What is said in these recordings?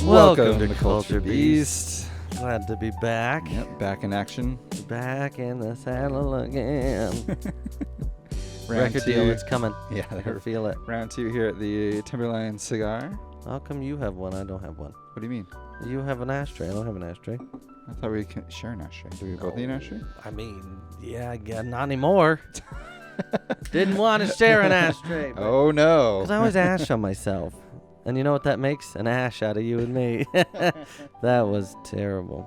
Welcome to Culture Beast. Glad to be back. Yep, back in action. Back in the saddle again. Round Record two. deal, it's coming. Yeah, I can feel it. round 2 here at the Timberline Cigar. How come you have one? I don't have one. What do you mean? You have an ashtray. I don't have an ashtray. I thought we could share an ashtray. Do we both need an ashtray? I mean, yeah, not anymore. Didn't want to share an ashtray. Oh no! Because I always ash on myself. And you know what that makes? An ash out of you and me. That was terrible.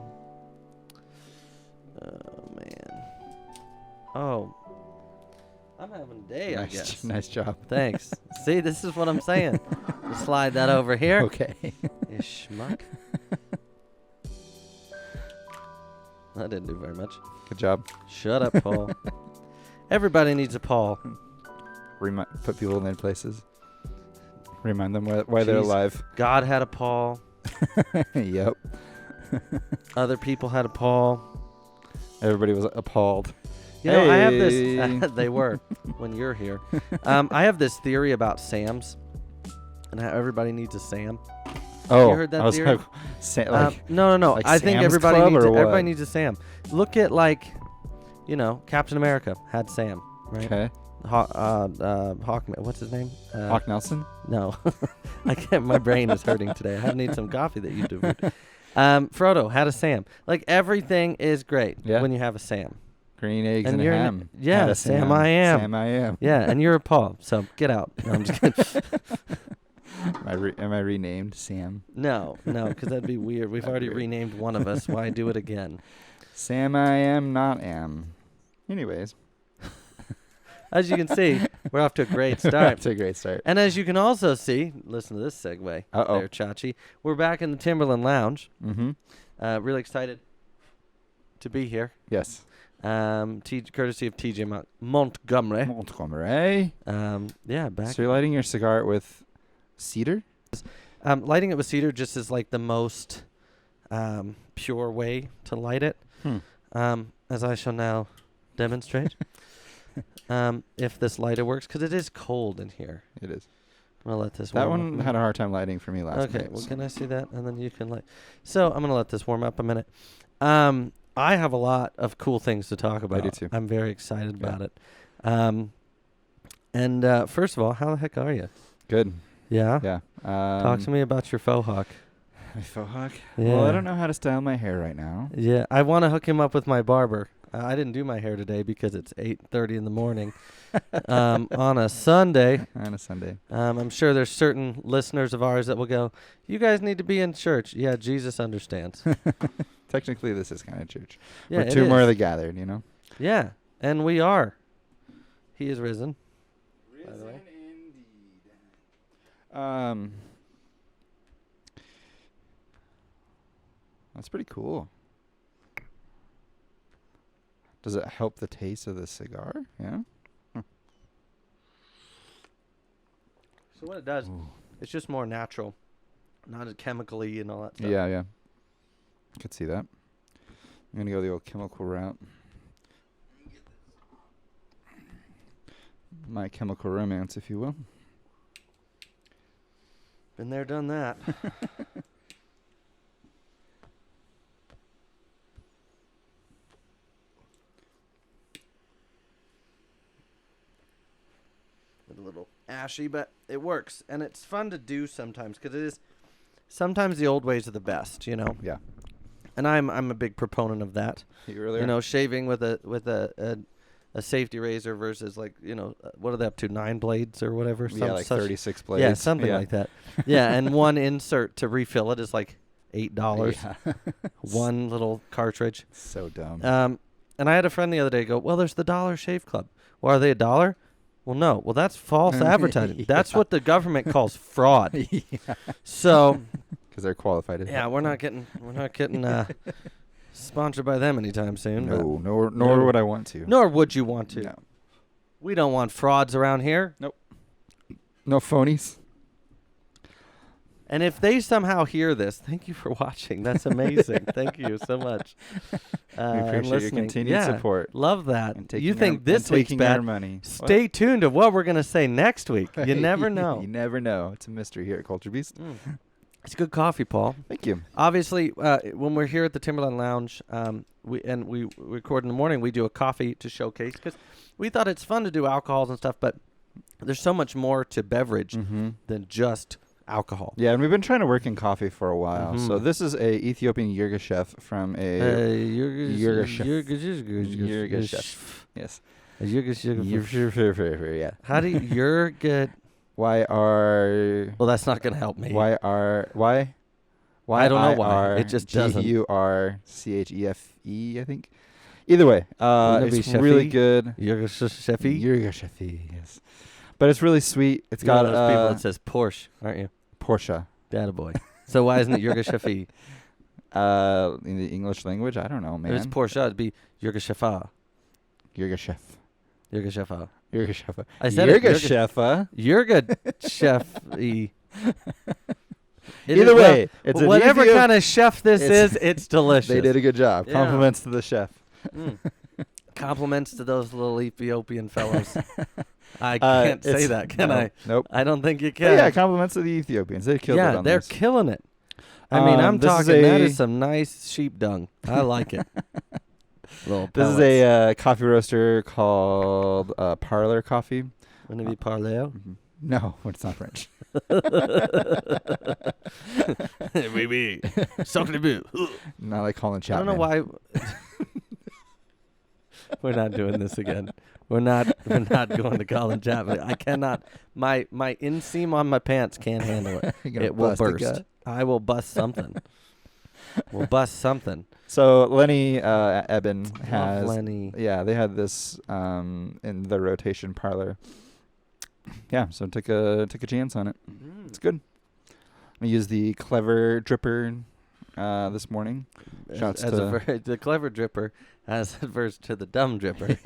Oh, man. Oh. I'm having a day, I guess. Nice job. Thanks. See, this is what I'm saying. Just slide that over here. Okay. You schmuck. That didn't do very much. Good job. Shut up, Paul. Everybody needs a Paul. Put people in their places. Remind them why they're alive. God had a Paul. Yep. Other people had a Paul. Everybody was appalled. You know, I have this. They were when you're here. I have this theory about Sams and how everybody needs a Sam. Oh, you heard that I was theory? No. like I think Sam's everybody Club needs or what? everybody needs a Sam. Look at Captain America had Sam, right? Okay. Hawkman. What's his name? Hawk Nelson? No, I can't. My brain is hurting today. I need some coffee that you do. Frodo had a Sam. Like everything is great when you have a Sam. Green eggs and you're ham. Yeah, Sam I am. Sam I am. Yeah, and you're a Paul. So get out. No, I'm just kidding. Am I renamed Sam? No, because that'd be weird. We've already renamed one of us. Why do it again? Sam I am, not am. Anyways. As you can see, we're off to a great start. It's a great start. And as you can also see, listen to this segue there, Chachi. We're back in the Timberline Lounge. Mm-hmm. Really excited to be here. Yes. Courtesy of TJ Montgomery. Montgomery. Yeah, back. So you're lighting your cigar with cedar? Lighting it with cedar just is like the most pure way to light it. As I shall now demonstrate. If this lighter works, because it is cold in here. It is. I'm going to let this That warm one up. had a hard time lighting for me last night. Okay, well, can I see that? And then you can light. So I'm going to let this warm up a minute. I have a lot of cool things to talk about. I do too. I'm very excited about it. And first of all, how the heck are you? Good. Yeah? Yeah. Talk to me about your faux hawk. My faux hawk? Yeah. Well, I don't know how to style my hair right now. Yeah, I want to hook him up with my barber. I didn't do my hair today because it's 8:30 in the morning on a Sunday. On a Sunday. I'm sure there's certain listeners of ours that will go, you guys need to be in church. Yeah, Jesus understands. Technically, this is kind of church. Yeah, We're two more of the gathered, you know? Yeah, and we are. He is risen. Risen indeed. That's pretty cool. Does it help the taste of the cigar? Yeah. So what it does, it's just more natural, not as chemically and all that stuff. Yeah. I could see that. I'm going to go the old chemical route. My chemical romance, if you will. Been there, done that. A little ashy, but it works. And it's fun to do sometimes because it is. Sometimes the old ways are the best, you know? Yeah. And I'm a big proponent of that. You really are? You know, shaving with a safety razor versus what are they up to, 9 blades or whatever? Yeah, like 36 blades. Yeah, something like that. Yeah, and one insert to refill it is like $8. Yeah. One little cartridge. So dumb. And I had a friend the other day go, well, there's the Dollar Shave Club. Well, are they $1? Well, no. Well, that's false advertising. Yeah. That's what the government calls fraud. Yeah. So, because they're qualified. Yeah, we're not getting sponsored by them anytime soon. No, nor would I want to. Nor would you want to. No. We don't want frauds around here. Nope. No phonies. And if they somehow hear this, thank you for watching. That's amazing. Thank you so much. We appreciate your continued support. Love that. You our- think this and week's taking bad? our money. Stay tuned to what we're going to say next week. You never know. You never know. It's a mystery here at Culture Beast. It's good coffee, Paul. Thank you. Obviously, when we're here at the Timberline Lounge, we record in the morning, we do a coffee to showcase because we thought it's fun to do alcohols and stuff, but there's so much more to beverage than just alcohol. Yeah, and we've been trying to work in coffee for a while. So this is a Ethiopian Yirgacheffe from a Yirgacheffe. Yes. Yeah. How do you get? Well, that's not going to help me. Why? I don't know why. It just doesn't. Yurchefe, I think. Either way, it's really good. Yirgacheffe, yes. But it's really sweet. It's got those people that says Porsche, aren't you? Porsche. Data boy. So why isn't it Yirgacheffe? In the English language, I don't know, man. If it's Porsche, it'd be Yirgacheffe. Yirgacheffe. I said Yirgacheffe. Yirgacheffe. Either way, it's whatever kind of chef this is, it's delicious. They did a good job. Yeah. Compliments to the chef. Compliments to those little Ethiopian fellows. I can't say that, can I? Nope. I don't think you can. But yeah, compliments to the Ethiopians. They killed it on they're this. killing it. I mean, I'm talking, that is some nice sheep dung. I like it. This is a coffee roaster called Parlor Coffee. Wouldn't it be Parleo? No, it's not French. Oui, oui. Sacre-bleu. Not like Colin Chapman. I don't know why. We're not doing this again. We're not going to Colin Chapman. I cannot. My inseam on my pants can't handle it. It will burst. I will bust something. We'll bust something. So Lenny Eben has. Lenny. Yeah, they had this in the rotation parlor. Yeah, so took a chance on it. It's good. I used the Clever Dripper this morning. Shouts to the Clever Dripper as adverse to the Dumb Dripper.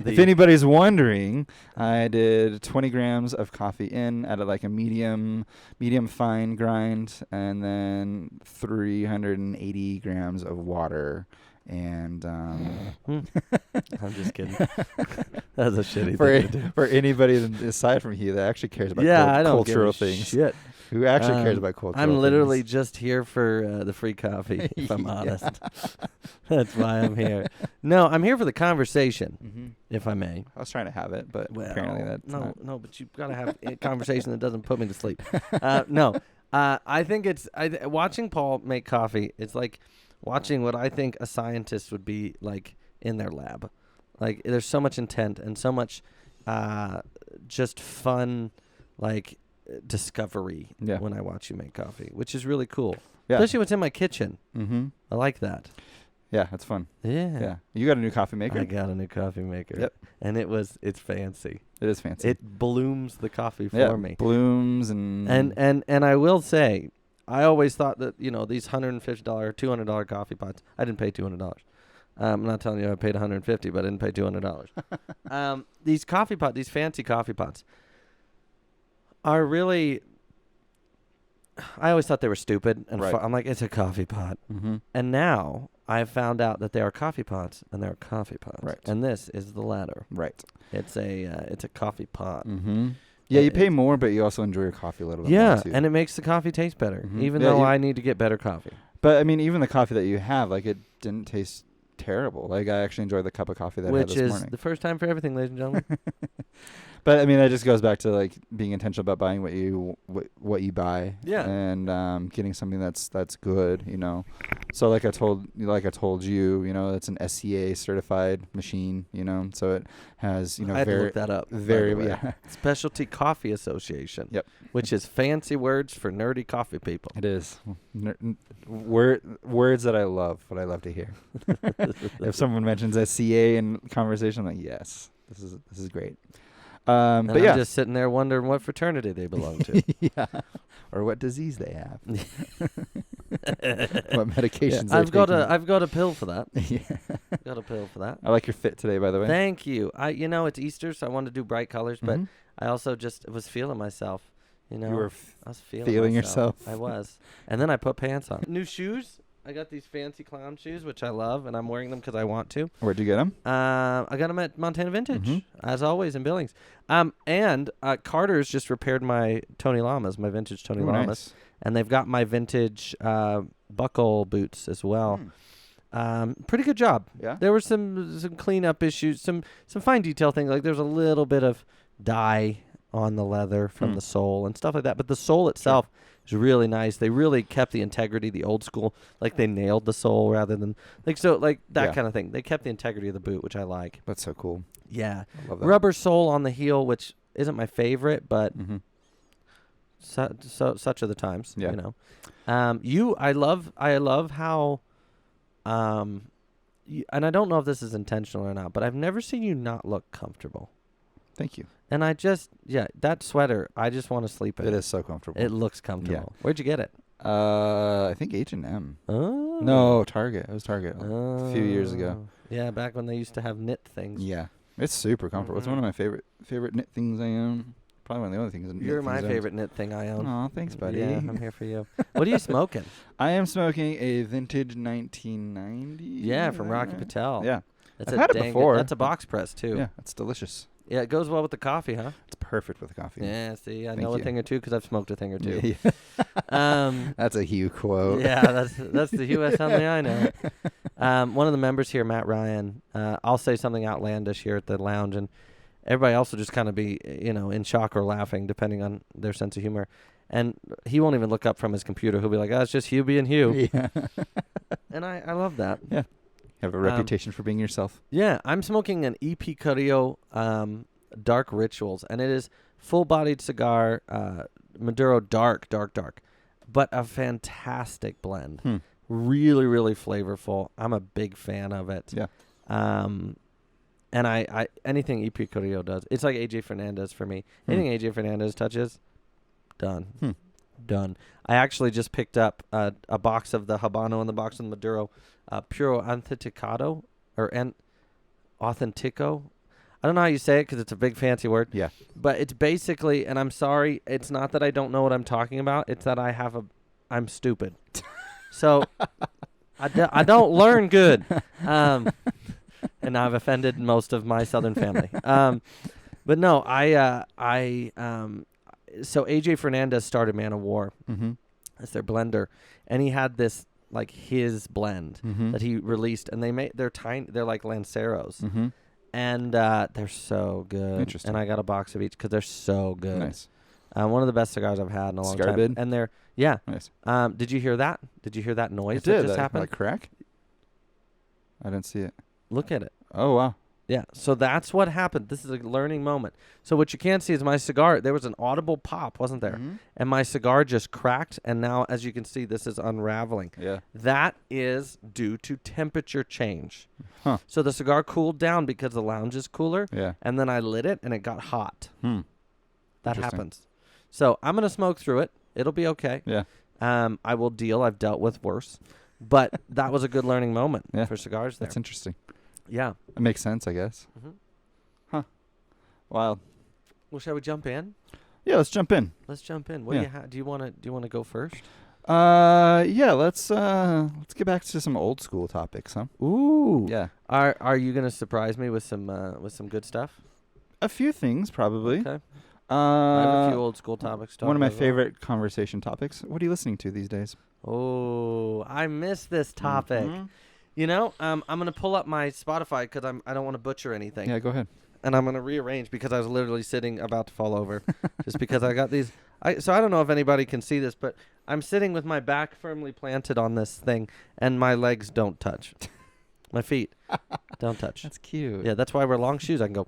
If anybody's wondering, I did 20 grams of coffee in, added like a medium fine grind, and then 380 grams of water. And I'm just kidding. That's a shitty thing to do. For anybody aside from you that actually cares about cultural things. Shit. Who actually cares about cultural things? I'm literally just here for the free coffee, if I'm honest. That's why I'm here. No, I'm here for the conversation, if I may. I was trying to have it, but apparently that's no, but you've got to have a conversation that doesn't put me to sleep. I think it's watching Paul make coffee. It's like watching what I think a scientist would be like in their lab. Like there's so much intent and so much just fun, like discovery when I watch you make coffee, which is really cool. Yeah. Especially what's in my kitchen. I like that. Yeah, that's fun. Yeah. You got a new coffee maker? I got a new coffee maker. Yep. And it's fancy. It is fancy. It blooms the coffee for me. Blooms and I will say, I always thought that, these $150, $200 coffee pots, I didn't pay $200. I'm not telling you I paid $150, but I didn't pay $200. These coffee pots, these fancy coffee pots, are really, I always thought they were stupid. And I'm like, it's a coffee pot. And now I've found out that they are coffee pots, and they're coffee pots. Right. And this is the latter. Right. It's a coffee pot. Yeah, you pay more, but you also enjoy your coffee a little bit more, too. And it makes the coffee taste better, even though I need to get better coffee. But, I mean, even the coffee that you have, like, it didn't taste terrible. Like, I actually enjoyed the cup of coffee that I had this morning. Which is the first time for everything, ladies and gentlemen. But, I mean, that just goes back to, like, being intentional about buying what you buy. Yeah. And getting something that's good, So, like I told you, it's an SCA certified machine, so it has, I had to look that up. Specialty Coffee Association. Yep. Which is fancy words for nerdy coffee people. It is. Words that I love, what I love to hear. If someone mentions SCA in conversation, I'm like, yes, this is great. But I'm just sitting there wondering what fraternity they belong to. Yeah. Or what disease they have. What medications I've got a pill for that. Got a pill for that. I like your fit today, by the way. Thank you. It's Easter, so I wanted to do bright colors, but I also just was feeling myself. You were I was feeling yourself. I was. And then I put pants on. New shoes? I got these fancy clown shoes, which I love, and I'm wearing them because I want to. Where'd you get them? I got them at Montana Vintage, as always, in Billings. And Carter's just repaired my Tony Lamas, my vintage Tony Lamas. Nice. And they've got my vintage buckle boots as well. Pretty good job. Yeah. There were some cleanup issues, some fine detail things. Like there's a little bit of dye on the leather from the sole and stuff like that. But the sole itself is really nice. They really kept the integrity, the old school. Like they nailed the sole rather than that kind of thing. They kept the integrity of the boot, which I like. That's so cool. Yeah. I love that. Rubber sole on the heel, which isn't my favorite, but such are the times. Yeah. You know. I love how. And I don't know if this is intentional or not, but I've never seen you not look comfortable. Thank you. And that sweater, I just want to sleep in. It is so comfortable. It looks comfortable. Yeah. Where'd you get it? I think H&M. Oh. No, Target. It was Target a few years ago. Yeah, back when they used to have knit things. Yeah. It's super comfortable. It's one of my favorite knit things I own. Probably one of the only things. You're my favorite knit thing I own. Oh, thanks, buddy. Yeah, I'm here for you. What are you smoking? I am smoking a vintage 1990. Yeah, from Rocky Patel. Yeah. I've had it before. That's a box press, too. Yeah, it's delicious. Yeah, it goes well with the coffee, huh? It's perfect with the coffee. Yeah, see, I know a thing or two because I've smoked a thing or two. Yeah. That's a Hugh quote. Yeah, that's the Hugh S. Huntley I know. One of the members here, Matt Ryan, I'll say something outlandish here at the lounge, and everybody else will just kind of be, in shock or laughing, depending on their sense of humor. And he won't even look up from his computer. He'll be like, it's just Hugh being Hugh. Yeah. And I love that. Yeah. You have a reputation for being yourself. Yeah. I'm smoking an EP Carrillo Dark Rituals, and it is full-bodied cigar, Maduro dark, but a fantastic blend. Really, really flavorful. I'm a big fan of it. Yeah. And I anything EP Carrillo does, it's like AJ Fernandez for me. Anything AJ Fernandez touches, done. Done. I actually just picked up a box of the Habano and the box of the Maduro, Puro Authenticato, or Authentico. I don't know how you say it because it's a big fancy word. Yeah. But it's basically, and I'm sorry, it's not that I don't know what I'm talking about. It's that I'm stupid. So I don't learn good. And I've offended most of my Southern family. But no, so AJ Fernandez started Man of War as their blender, and he had this like his blend that he released, and they're tiny, they're like Lanceros, and they're so good. Interesting. And I got a box of each because they're so good. Nice. One of the best cigars I've had in a long Cigar time. bid? And they're nice. Just Did you hear that? Did you hear that noise it did. that just happened? Like crack? I didn't see it. Look at it. Oh, wow. Yeah, so that's what happened. This is a learning moment. So what you can't see is my cigar. There was an audible pop, wasn't there? And my cigar just cracked, and now, as you can see, this is unraveling. Yeah. That is due to temperature change. Huh. So the cigar cooled down because the lounge is cooler, and then I lit it, and it got hot. That happens. So I'm going to smoke through it. It'll be okay. Yeah. I will deal. I've dealt with worse. But that was a good learning moment for cigars there. That's interesting. Yeah. It makes sense, I guess. Huh. Wild. Well, shall we jump in? Yeah, let's jump in. Let's jump in. What do you want to go first? Yeah, let's get back to some old school topics, huh? Ooh. Yeah. Are you going to surprise me with some good stuff? A few things, probably. Okay. I have a few old school topics to talk about. One of my favorite conversation topics. What are you listening to these days? Oh, I miss this topic. I'm going to pull up my Spotify because I don't want to butcher anything. Yeah, go ahead. And I'm going to rearrange because I was literally sitting about to fall over just because I got these. So I don't know if anybody can see this, but I'm sitting with my back firmly planted on this thing and my legs don't touch. My feet don't touch. That's cute. Yeah, that's why I wear long shoes. I can go.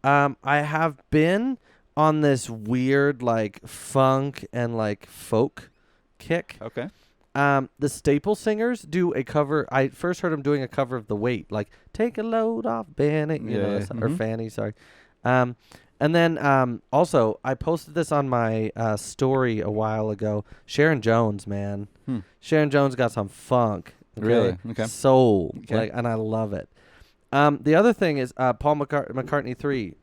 I have been on this weird like funk and like folk kick. Okay. The Staple Singers do a cover. I first heard them doing a cover of The Weight, like "Take a Load Off Bennett," or Fanny, sorry. And then also I posted this on my story a while ago. Sharon Jones, man. Sharon Jones got some funk. Okay? Really? Okay. Soul, Okay. and I love it. The other thing is Paul McCartney 3.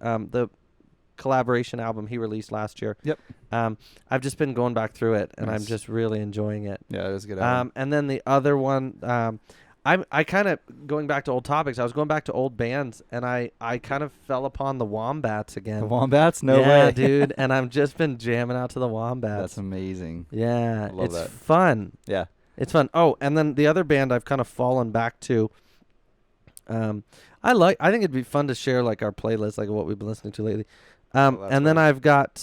collaboration album he released last year. Yep. I've just been going back through it, and Nice. I'm just really enjoying it. Yeah, it was a good album. And then the other one, I kind of, going back to old topics, I was going back to old bands, and I kind of fell upon the Wombats again. The Wombats? No yeah, way. dude. And I've just been jamming out to the Wombats. That's amazing. Yeah, love it's that. fun. Yeah. It's fun. Oh, and then the other band I've kind of fallen back to. I think it'd be fun to share like our playlist, like what we've been listening to lately. And then I've got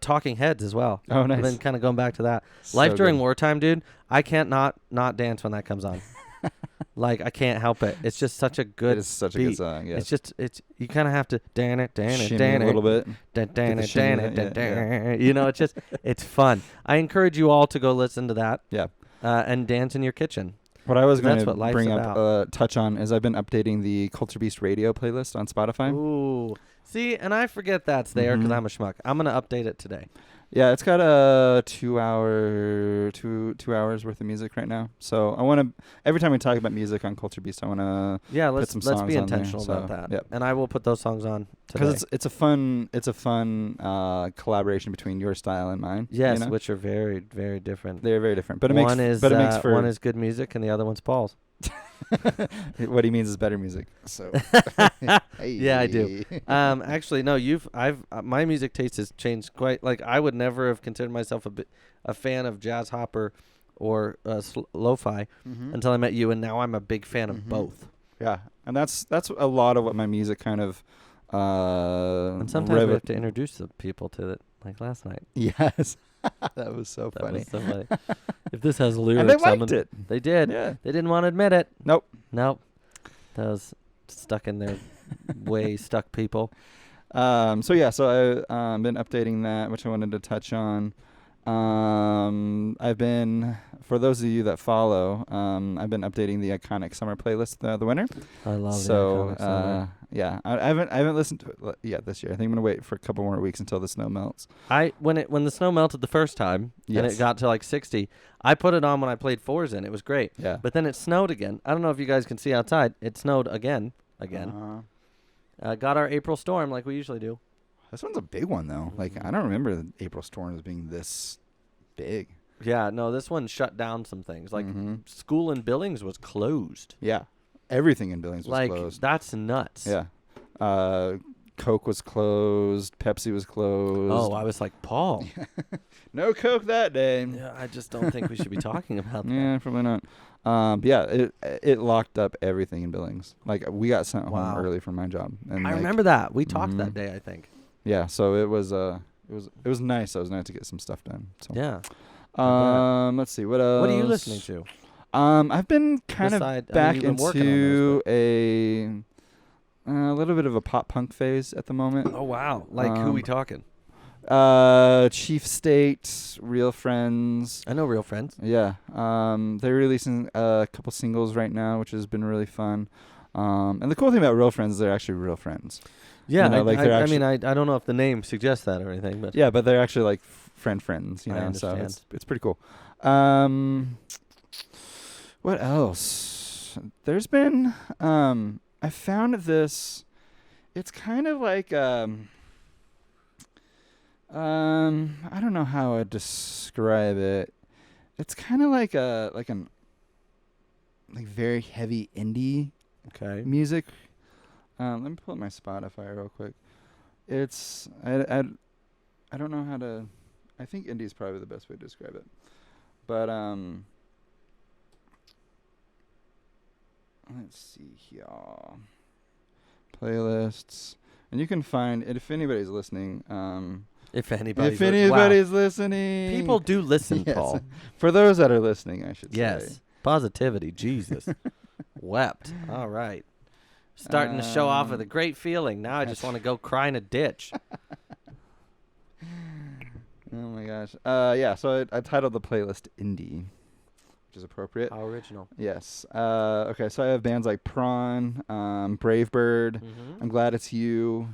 Talking Heads as well. Oh, nice. And then kind of going back to that. So Life During good. Wartime, dude. I can't not dance when that comes on. Like, I can't help it. It's just such a good It is such a beat. good song. Yeah. It's you kind of have to dan it Shimmy a little bit. You know, it's fun. I encourage you all to go listen to that. Yeah. And dance in your kitchen. What I was going That's to what life's bring about. up, touch on, is I've been updating the Culture Beast radio playlist on Spotify. Ooh. See, and I forget that's there because Mhm. I'm a schmuck. I'm going to update it today. Yeah, it's got a 2 hours worth of music right now. So I want to, every time we talk about music on Culture Beast, I want to, Yeah, Put let's some be songs on there, intentional so, about that. yep. And I will put those songs on today. because it's a fun collaboration between your style and mine. Yes, you know? which are very, very different. They're very different, but it one makes is but it makes for one is good music and the other one's Paul's. what he means is better music. So Yeah, I do. Actually, no. My music taste has changed quite. Like, I would never have considered myself a fan of jazz hopper or lo-fi until I met you, and now I'm a big fan of both. Yeah, and that's a lot of what my music kind of. And sometimes we have to introduce the people to it, like last night. Yes, that was so That funny. was so funny. If this has lyrics, And they liked it. They did. Yeah. They didn't want to admit it. Nope. Those stuck in their way stuck people. So I've been updating that, which I wanted to touch on. I've been, for those of you that follow, I've been updating the iconic summer playlist, the winter. I love So the iconic summer. yeah, I haven't listened to it yet this year. I think I'm gonna wait for a couple more weeks until the snow melts. When the snow melted the first time and Yes. it got to like 60, I put it on when I played fours in. It was great. Yeah. But then it snowed again. I don't know if you guys can see outside. It snowed again. Got our April storm like we usually do. This one's a big one though. Like I don't remember the April storms being this big. Yeah, no, this one shut down some things. Like school in Billings was closed. Yeah, everything in Billings was Like closed. that's nuts. Yeah. Coke was closed. Pepsi was closed. Oh, I was like, Paul. No Coke that day. Yeah, I just don't think we should be talking about that. Yeah, probably not. But yeah, it locked up everything in Billings. Like we got sent Wow. home early from my job, and I like, remember that. We talked that day, I think. Yeah, so it was nice. It was nice to get some stuff done. So Yeah. let's see what else. What are you listening to? I've been kind Beside- of back you've been working on into those, a little bit of a pop punk phase at the moment. Oh, wow. Like, who we talking? Chief State, Real Friends. I know Real Friends. Yeah. They're releasing a couple singles right now, which has been really fun. And the cool thing about Real Friends is they're actually real friends. Yeah, You know, like they're I actually- mean, I don't know if the name suggests that or anything, but Yeah, but they're actually like friends, you I know. So understand. it's pretty cool. What else? There's been I found this. It's kind of like I don't know how I'd describe it. It's kind of like an very heavy indie okay. music. Let me pull up my Spotify real quick. It's I don't know how to. I think indie is probably the best way to describe it. But let's see here. Playlists, and you can find it if anybody's listening. If anybody's If anybody's listening, People do listen, Yes. Paul. For those that are listening, I should say. Yes. Positivity. Jesus. Wept. All right. Starting to show off with a great feeling. Now I just want to go cry in a ditch. Oh my gosh. Yeah. So I titled the playlist "Indie," which is appropriate. How original. Yes. Okay. So I have bands like Prawn, Brave Bird, I'm Glad It's You,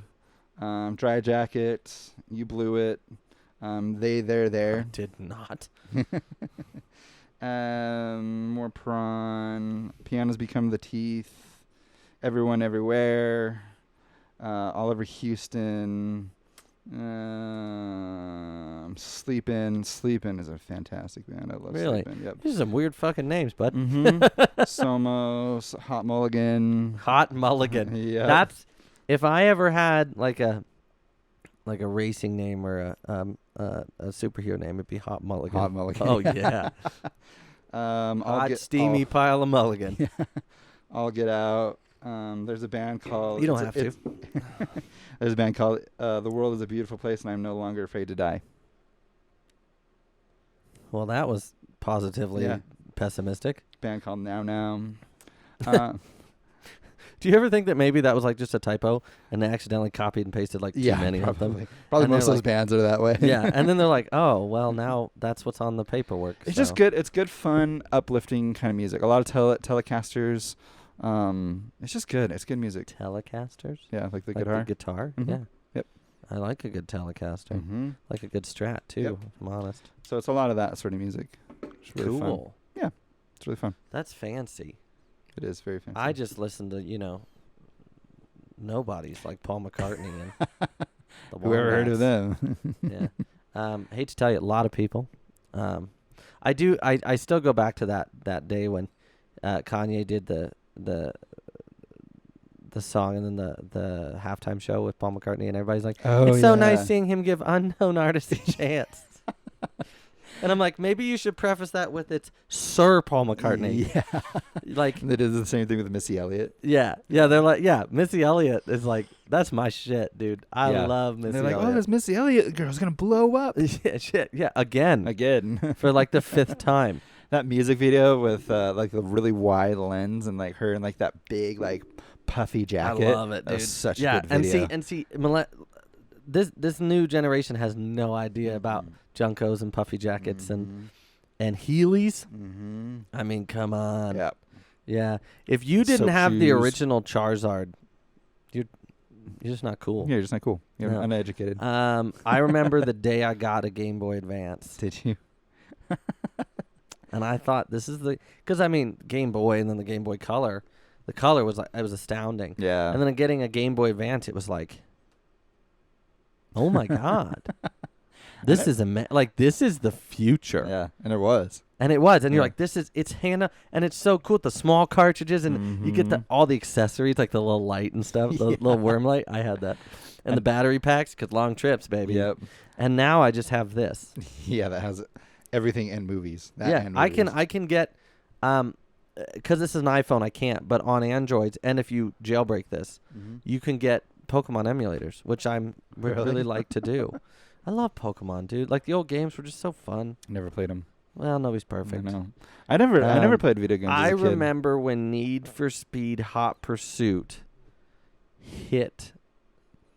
Dry Jacket, You Blew It, They're I There. did not. More Prawn, Pianos Become the Teeth, Everyone Everywhere, Oliver Houston. Sleepin' is a fantastic band. I love Really? Sleepin'. Yep. These are some weird fucking names, bud. Somos, Hot Mulligan. Hot Mulligan. Yeah. That's if I ever had like a racing name or a superhero name, it'd be Hot Mulligan. Hot Mulligan. Oh yeah. Steamy pile of mulligan. Yeah. I'll Get Out. There's a band called... You don't have to. There's a band called The World is a Beautiful Place and I'm No Longer Afraid to Die. Well, that was positively pessimistic. Band called Now Now. Do you ever think that maybe that was like just a typo and they accidentally copied and pasted like too many of them? Probably And most of they're those bands are that way. Yeah, and then they're like, oh, well, now that's what's on the paperwork. It's just good. It's good, fun, uplifting kind of music. A lot of Telecasters. It's just good. It's good music. Telecasters? Yeah, like the like guitar. The guitar? Mm-hmm. Yeah. Yep. I like a good Telecaster. Mm-hmm. Like a good Strat, too, Yep. if I'm honest. So it's a lot of that sort of music. It's really fun. Cool. Yeah, it's really fun. That's fancy. It is very fancy. I just listen to, nobodies like Paul McCartney and the Whoever heard of Wombats. them? Yeah. Hate to tell you, a lot of people. I still go back to that day when Kanye did the song and then the halftime show with Paul McCartney and everybody's like, it's so nice seeing him give unknown artists a chance. And I'm like, maybe you should preface that with it's Sir Paul McCartney. Yeah. Like They did the same thing with Missy Elliott. Yeah. Yeah, they're like, yeah, Missy Elliott is like, that's my shit, dude. I love Missy They're like, Elliott. oh, this Missy Elliott girl's going to blow up. Yeah, shit. Yeah, again. For For like the 5th time. that music video with like the really wide lens and like her in like that big like puffy jacket. I love it, dude. That was such yeah, a good video. and see, this new generation has no idea about Junkos and puffy jackets and Heelys. Mm-hmm. I mean, come on. Yeah. Yeah. If you didn't Silk have the shoes. original Charizard, you're just not cool. Yeah, you're just not cool. You're No. uneducated. I remember the day I got a Game Boy Advance. Did you? And I thought this is because I mean Game Boy and then the Game Boy Color, the color was like it was astounding. Yeah. And then getting a Game Boy Advance, it was like, oh my god, this is this is the future. Yeah, and it was. And it was, and you're like, it's Hannah, and it's so cool with the small cartridges, and you get all the accessories like the little light and stuff, the little worm light. I had that, and the battery packs because long trips, baby. Yep. And now I just have this. Yeah, that has everything in movies. I can get, because this is an iPhone, I can't, but on Androids, and if you jailbreak this, you can get Pokemon emulators, which would really like to do. I love Pokemon, dude. Like the old games were just so fun. Never played them. Well, nobody's perfect. I know. I never played video games. I as a kid. remember when Need for Speed Hot Pursuit hit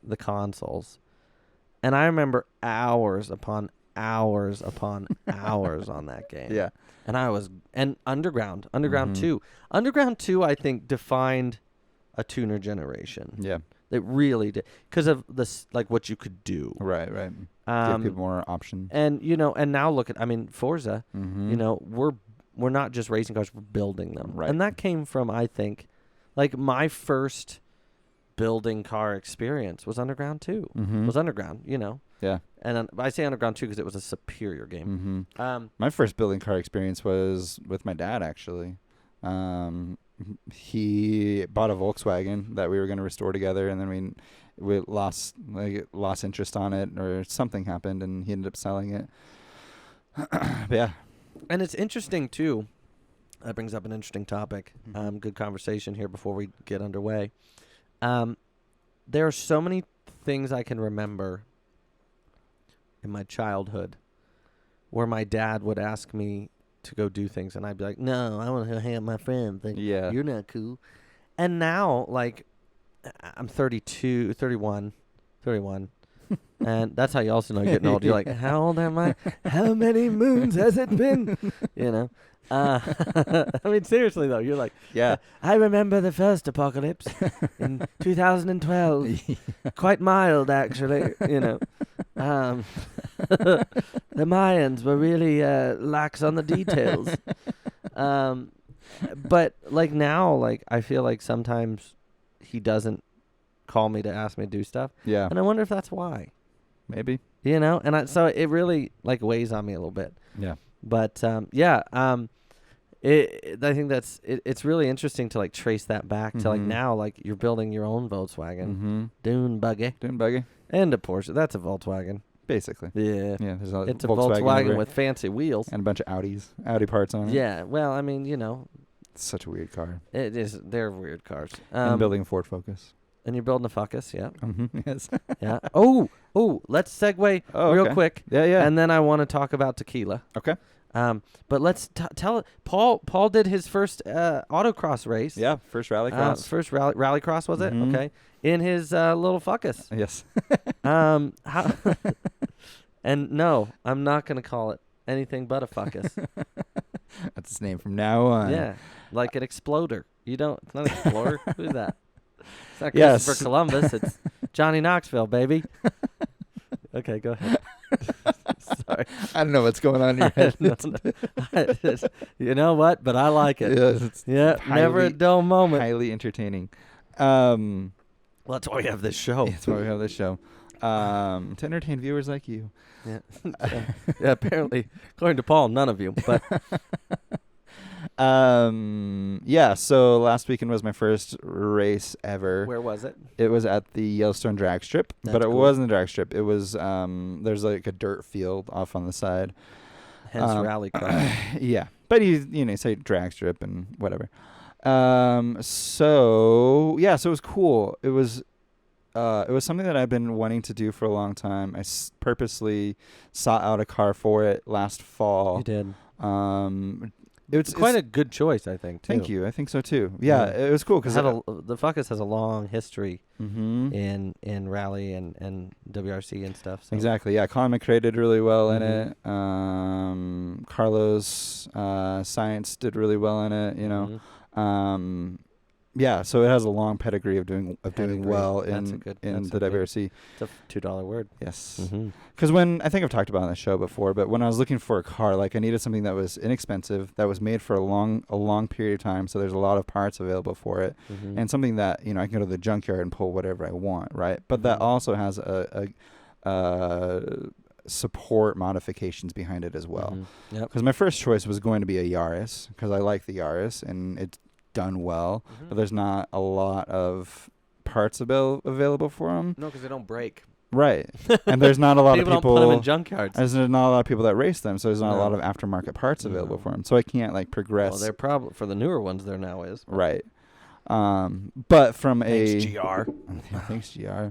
the consoles, and I remember hours upon hours upon hours on that game. Yeah. And Underground 2. Underground 2, I think, defined a tuner generation. Yeah. It really did, because of this, like what you could do. Right. Give people more options. And and now look at, Forza. We're not just racing cars; we're building them. Right. And that came from, I think, like my first building car experience was Underground 2. Was Underground, Yeah. And I say Underground 2 because it was a superior game. My first building car experience was with my dad, actually. He bought a Volkswagen that we were going to restore together, and then we lost interest on it, or something happened, and he ended up selling it. But yeah. And it's interesting too. That brings up an interesting topic. Good conversation here before we get underway. There are so many things I can remember in my childhood where my dad would ask me to go do things, and I'd be like, no, I want to hang out with my friends. Like, Yeah. You're not cool. And now, like, I'm 31, and that's how you also know you're getting old. You're like, how old am I? How many moons has it been? I mean, seriously, though, you're like, Yeah. I remember the first apocalypse in 2012. Quite mild, actually, The Mayans were really lax on the details. But, like, now, like, I feel like sometimes he doesn't call me to ask me to do stuff. Yeah. And I wonder if that's why. Maybe. You know, and so it really like weighs on me a little bit. Yeah. But I think it's really interesting to like trace that back to like now, like you're building your own Volkswagen dune buggy and a Porsche. That's a Volkswagen. Basically. Yeah. Yeah. There's It's a Volkswagen with fancy wheels and a bunch of Audi parts on it. Yeah. Well, I mean, you know, it's such a weird car. it is. They're weird cars. I'm building a Ford Focus. And you're building a Focus, yeah. Yes. Yeah. Oh, let's segue real quick. Yeah, yeah. And then I want to talk about tequila. Okay. But let's tell Paul did his first autocross race. Yeah, first rallycross. First rallycross was it? Okay. In his little Focus. Yes. How and no, I'm not going to call it anything but a Focus. That's its name from now on. Yeah. Like an Exploder. It's not an Explorer. Who's that? It's not Yes. Christopher Columbus. It's Johnny Knoxville, baby. Okay, go ahead. Sorry. I don't know what's going on in your head. No. You know what? But I like it. Yes, it's never a dull moment. Highly entertaining. Well, that's why we have this show. That's why we have this show. To entertain viewers like you. Yeah. Yeah, apparently, according to Paul, none of you. But yeah, so last weekend was my first race ever. Where was it? It was at the Yellowstone drag strip, but it wasn't a drag strip. It was there's like a dirt field off on the side. Hence rallycross. Yeah, but you say drag strip and whatever. So it was cool. It was something that I've been wanting to do for a long time. I purposely sought out a car for it last fall. You did. It's quite a good choice, I think, too. Thank you. I think so, too. Yeah, it was cool. Cause the Focus has a long history in rally and WRC and stuff. So. Exactly, yeah. Colin McRae did really well in it. Carlos Science did really well in it, you know. Yeah, so it has a long pedigree of doing well in the WRC. It's a $2 word. Yes. Because I think I've talked about it on the show before, but when I was looking for a car, like I needed something that was inexpensive, that was made for a long period of time, so there's a lot of parts available for it, and something that I can go to the junkyard and pull whatever I want, right? But that also has a support modifications behind it as well. Because my first choice was going to be a Yaris, because I like the Yaris and it's done well, but there's not a lot of parts available for them. No, because they don't break. Right. And there's not a lot of people. Don't put them in junkyards. There's not a lot of people that race them, so there's not a lot of aftermarket parts available for them. So I can't progress. Well, they're probably for the newer ones. There now is. Right. But from Thanks, GR. Thanks, GR.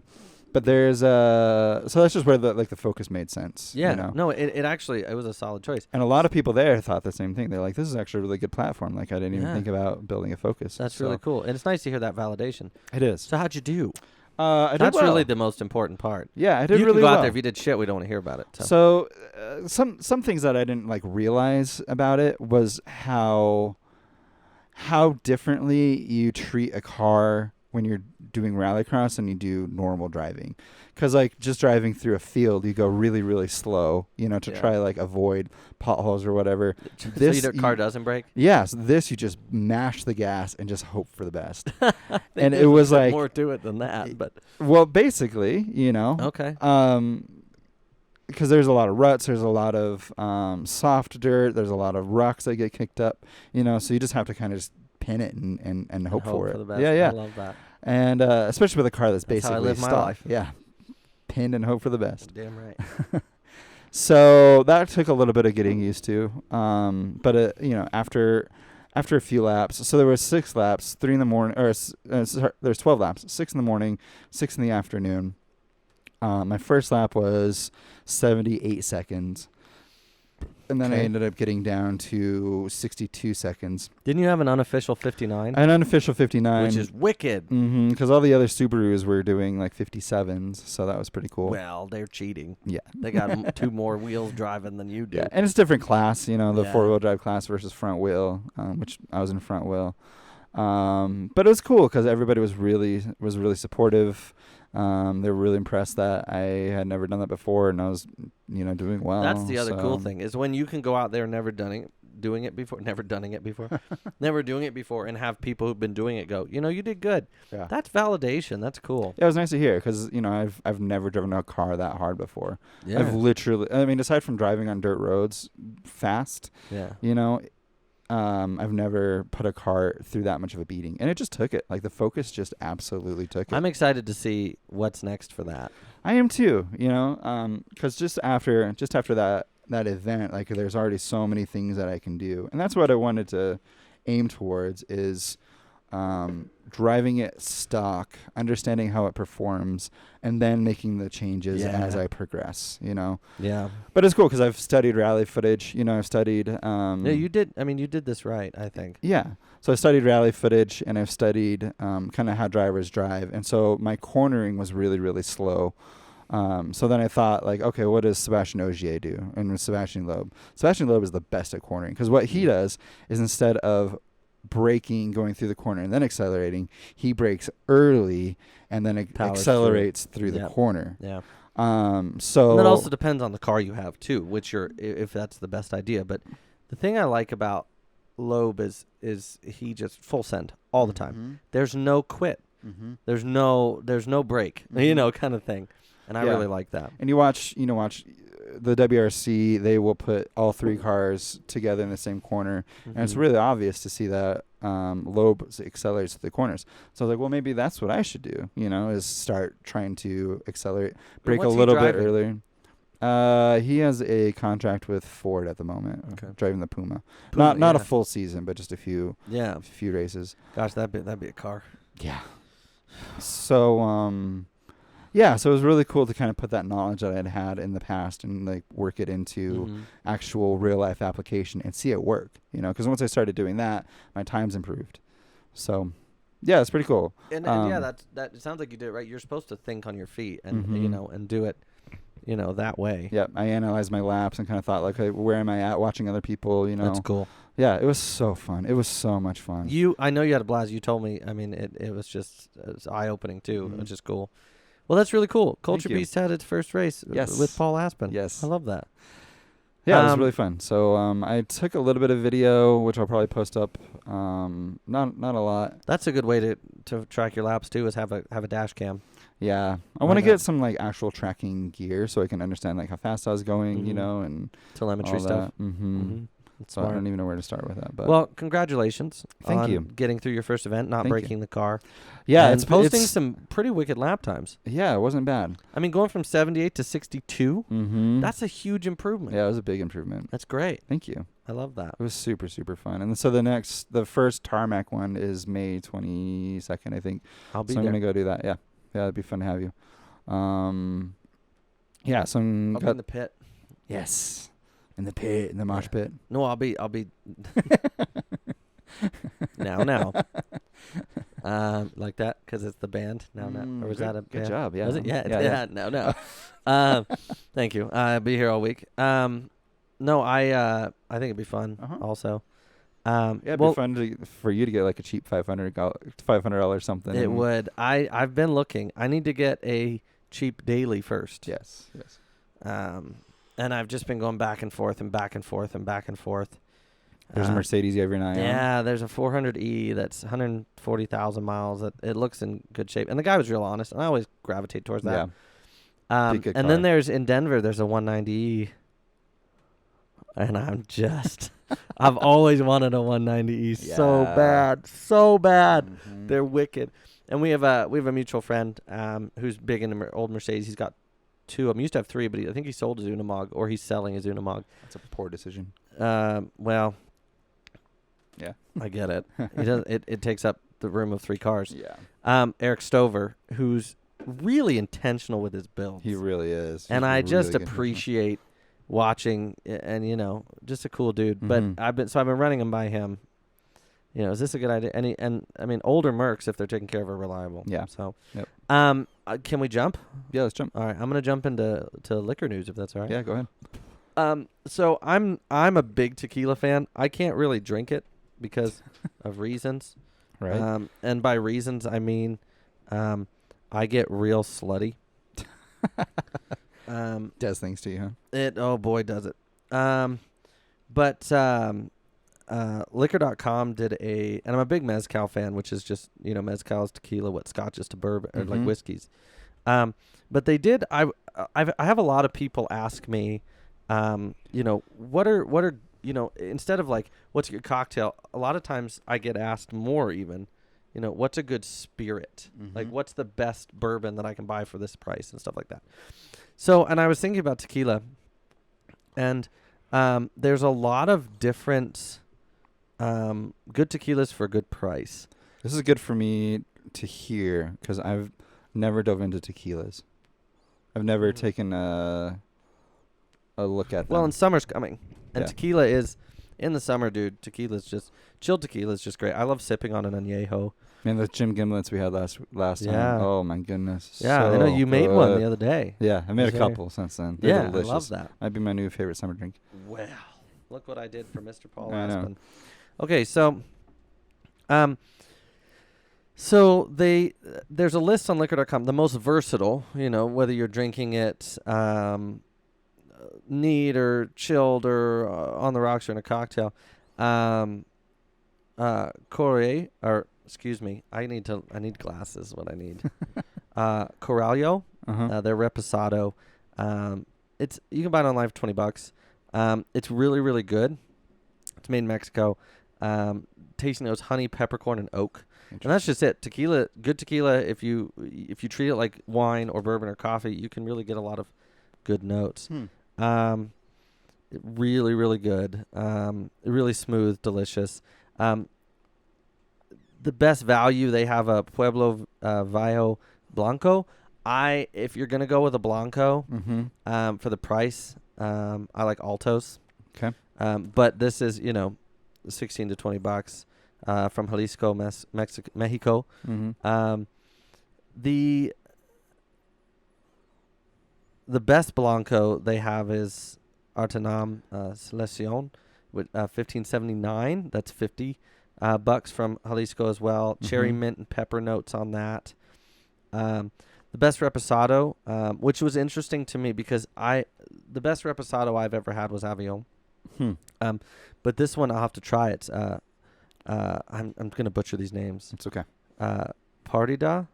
But there's so that's just where the Focus made sense. Yeah. No, it actually was a solid choice. And a lot of people there thought the same thing. They're like, this is actually a really good platform. Like I didn't even think about building a Focus. That's really cool. And it's nice to hear that validation. It is. So how'd you do? That's really the most important part. Yeah, I did you really can go well. out there. If you did shit, we don't want to hear about it. So some things that I didn't realize about it was how differently you treat a car when you're doing rallycross than you do normal driving. Because just driving through a field, you go really, really slow, to try avoid potholes or whatever. So your car doesn't break? Yeah, so this you just mash the gas and just hope for the best. And it was more to it than that, but well, basically, Okay. Because there's a lot of ruts, there's a lot of soft dirt, there's a lot of rocks that get kicked up, so you just have to kind of just pin it and hope for it. The best. Yeah. I love that. And especially with a car that's basically how I live my stock. life. Yeah. Pinned and hope for the best. Damn right. So that took a little bit of getting used to. But after a few laps, so there was 6 laps, 3 in the morning, or there's 12 laps, 6 in the morning, 6 in the afternoon. My first lap was 78 seconds. And then I ended up getting down to 62 seconds. Didn't you have an unofficial 59? An unofficial 59. Which is wicked. Because all the other Subarus were doing 57s, so that was pretty cool. Well, they're cheating. Yeah. They got 2 more wheels driving than you do. Yeah, and it's different class, the 4-wheel drive class versus front wheel, which I was in front wheel. But it was cool because everybody was really supportive. They were really impressed that I had never done that before, and I was, doing well. That's the other cool thing is when you can go out there never doing it before, never done it before, never doing it before, and have people who've been doing it go, you did good. Yeah. That's validation. That's cool. Yeah, it was nice to hear because, I've never driven a car that hard before. Yeah. I've literally, aside from driving on dirt roads fast, Yeah. I've never put a car through that much of a beating, and it just took it. Like the Focus just absolutely took it. I'm excited to see what's next for that. I am too. Because just after that event, like there's already so many things that I can do, and that's what I wanted to aim towards is driving it stock, understanding how it performs, and then making the changes as I progress. Yeah. But it's cool because I've studied rally footage. I've studied. Yeah, you did. I mean, you did this right, I think. Yeah. So I studied rally footage, and I've studied kind of how drivers drive, and so my cornering was really, really slow. So then I thought, like, okay, what does Sebastian Ogier do? And with Sebastian Loeb is the best at cornering because what he does is instead of braking, going through the corner, and then accelerating, he brakes early and then accelerates through the corner. Yeah. So and that also depends on the car you have too, if that's the best idea. But the thing I like about Loeb is he just full send all the time. There's no quit. There's no break, kind of thing. And I really like that. And you watch the WRC, they will put all three cars together in the same corner. And it's really obvious to see that Loeb accelerates to the corners. So I was like, well, maybe that's what I should do, is start trying to accelerate, brake a little bit earlier. He has a contract with Ford at the moment, driving the Puma. Not a full season, but just a few races. Gosh, that'd be a car. Yeah. So so it was really cool to kind of put that knowledge that I'd had in the past and like work it into actual real life application and see it work, because once I started doing that, my times improved. So yeah, it's pretty cool. And that it sounds like you did it right. You're supposed to think on your feet and and do it that way. Yeah, I analyzed my laps and kind of thought like, hey, where am I at watching other people, That's cool. Yeah, it was so fun. It was so much fun. I know you had a blast. You told me. I mean, it was eye-opening too, which is cool. Well, that's really cool. Culture Beast had its first race with Paul Aspen. Yes. I love that. Yeah, it was really fun. So I took a little bit of video, which I'll probably post up. Not a lot. That's a good way to track your laps too, is have a dash cam. Yeah. I want to get some like actual tracking gear so I can understand like how fast I was going, and telemetry stuff. So I don't even know where to start with that. But well, congratulations. Thank you. Getting through your first event, not breaking the car. Yeah, it's posting some pretty wicked lap times. Yeah, it wasn't bad. I mean, going from 78 to 62, that's a huge improvement. Yeah, it was a big improvement. That's great. Thank you. I love that. It was super, super fun. And so the first tarmac one is May 22nd, I think. I'll be there. So I'm going to go do that. Yeah. Yeah, it'd be fun to have you. Yeah, so I'll be in the pit. Yes. In the pit, in the mosh pit. No, I'll be now. Like that, because it's the band now. Or was that a good job? Yeah. Was it? Yeah. No. Thank you. I'll be here all week. No, I think it'd be fun. Also. It'd be fun for you to get like a cheap $500 something. It would. I've been looking. I need to get a cheap daily first. Yes. And I've just been going back and forth and back and forth and back and forth. There's a Mercedes every night. Yeah, there's a 400E that's 140,000 miles. It looks in good shape. And the guy was real honest, and I always gravitate towards that. Yeah. And then in Denver, there's a 190E. And I've always wanted a 190E so bad. They're wicked. And we have a mutual friend who's big into old Mercedes. He's got two. Used to have three, but I think he sold his Unimog, or he's selling his Unimog. That's a poor decision. Well, yeah, I get it. It takes up the room of three cars. Yeah. Eric Stover, who's really intentional with his builds. He really is. And I just appreciate watching, and just a cool dude. But I've been running them by him. Is this a good idea? And I mean, older Mercs, if they're taken care of, are reliable. Yeah. So, yep. Can we jump? Yeah, let's jump. All right, I'm gonna jump into liquor news if that's all right. Yeah, go ahead. So I'm a big tequila fan. I can't really drink it because of reasons. Right. And by reasons I mean, I get real slutty. Does things to you, huh? Oh boy, does it. But Liquor.com did and I'm a big mezcal fan, which is just, mezcal is tequila, what scotch is to bourbon, or like whiskeys. But they did. I have a lot of people ask me, what are instead of like what's a good cocktail, a lot of times I get asked more even, what's a good spirit, like what's the best bourbon that I can buy for this price and stuff like that. So, and I was thinking about tequila, and there's a lot of different good tequilas for a good price. This is good for me to hear because I've never dove into tequilas. I've never taken a look at them. Well, and summer's coming, and Yeah. tequila is in the summer, dude. Chilled tequila is just great. I love sipping on an añejo. Man, the Jim Gimlets we had last Yeah. time. Oh my goodness. Yeah, so I know you made one good. the other day. Yeah, I made a It was very- couple since then. They're Yeah, delicious. I love that. Might be my new favorite summer drink. Well, look what I did for Mr. Paul I know. Aspen. Okay, so there's a list on liquor.com, the most versatile, whether you're drinking it neat or chilled or on the rocks or in a cocktail. I need glasses, what I need. Corralio, their Reposado. You can buy it online for $20. It's really, really good. It's made in Mexico. Tasting notes, honey, peppercorn, and oak. And that's just it. Tequila, good tequila, if you treat it like wine or bourbon or coffee, you can really get a lot of good notes. Really, really good. Really smooth, delicious. The best value, they have a Pueblo Viejo Blanco. If you're going to go with a Blanco for the price, I like Altos. Okay. But this is, $16 to $20 from Jalisco, Mexico. The best Blanco they have is Artenam Selección with $15.79. That's $50 from Jalisco as well. Cherry mint and pepper notes on that. The best Reposado, which was interesting to me because the best Reposado I've ever had was Avion. But this one I'll have to try it. I'm going to butcher these names. It's okay. Partida.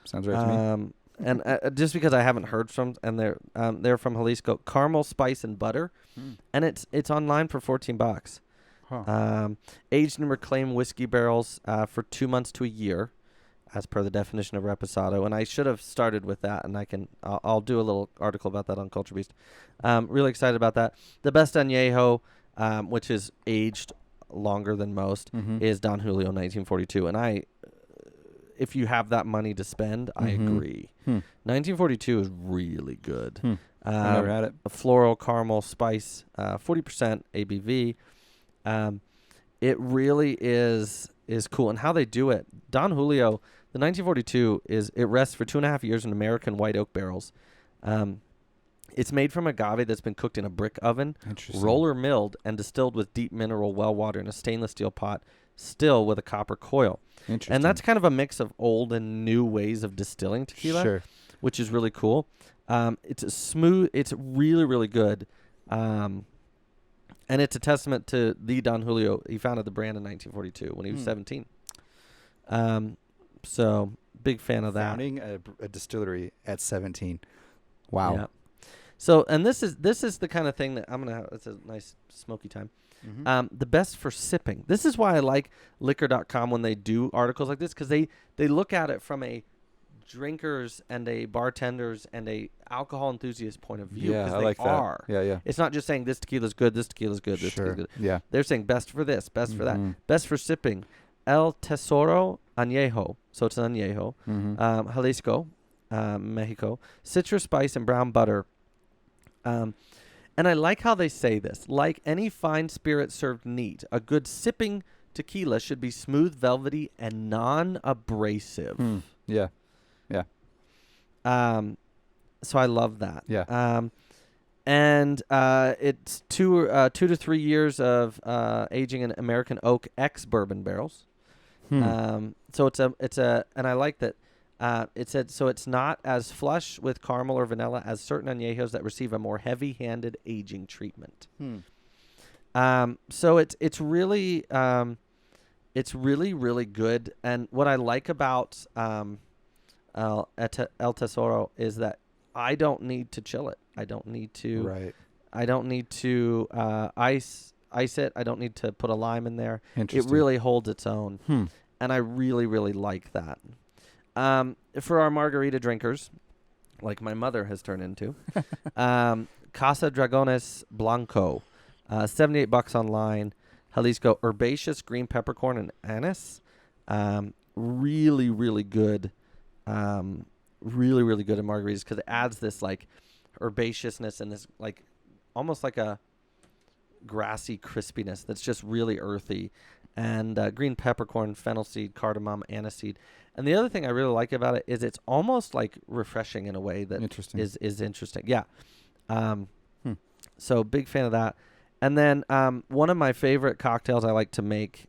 Sounds right to me. And just because I haven't heard from, and they're from Jalisco, caramel, spice, and butter, and it's online for $14. Aged in reclaimed whiskey barrels for 2 months to a year, as per the definition of Reposado. And I should have started with that, and I'll do a little article about that on Culture Beast. Really excited about that. The best añejo, which is aged longer than most, is Don Julio 1942, and if you have that money to spend, I agree. 1942 is really good. I never had it. A floral, caramel, spice, 40% ABV. It really is cool. And how they do it, Don Julio, the 1942, it rests for 2.5 years in American white oak barrels. It's made from agave that's been cooked in a brick oven, roller milled, and distilled with deep mineral well water in a stainless steel pot, still with a copper coil. And that's kind of a mix of old and new ways of distilling tequila, which is really cool. It's smooth. It's really, really good. And it's a testament to the Don Julio. He founded the brand in 1942 when he was 17. So big fan of that. Founding a distillery at 17. Wow. Yeah. So, and this is the kind of thing that I'm going to have. It's a nice smoky time. The best for sipping. This is why I like liquor.com when they do articles like this, because they look at it from a drinkers and a bartenders and a alcohol enthusiast point of view. Yeah, I they like are. that. Yeah. It's not just saying this tequila's good, this tequila's good, this tequila's good. Yeah. They're saying best for this, best for that, best for sipping. El Tesoro Añejo. So it's an añejo. Jalisco, Mexico. Citrus spice and brown butter. And I like how they say this. Like any fine spirit served neat, a good sipping tequila should be smooth, velvety, and non-abrasive. Yeah. So I love that. Yeah. And it's 2 to 3 years of aging in American oak ex-bourbon barrels. So it's a, and I like that. It said, so it's not as flush with caramel or vanilla as certain añejos that receive a more heavy-handed aging treatment. So it's really really good. And what I like about El Tesoro is that I don't need to chill it. I don't need to. Right. I don't need to ice it. I don't need to put a lime in there. It Interesting. really holds its own, and I really really like that. For our margarita drinkers, like my mother has turned into, Casa Dragones Blanco, $78 online. Jalisco herbaceous green peppercorn and anise, really really good, really really good in margaritas because it adds this like herbaceousness and this like almost like a grassy crispiness that's just really earthy, and green peppercorn, fennel seed, cardamom, anise seed. And the other thing I really like about it is it's almost like refreshing in a way that is interesting. Yeah. So big fan of that. And then one of my favorite cocktails I like to make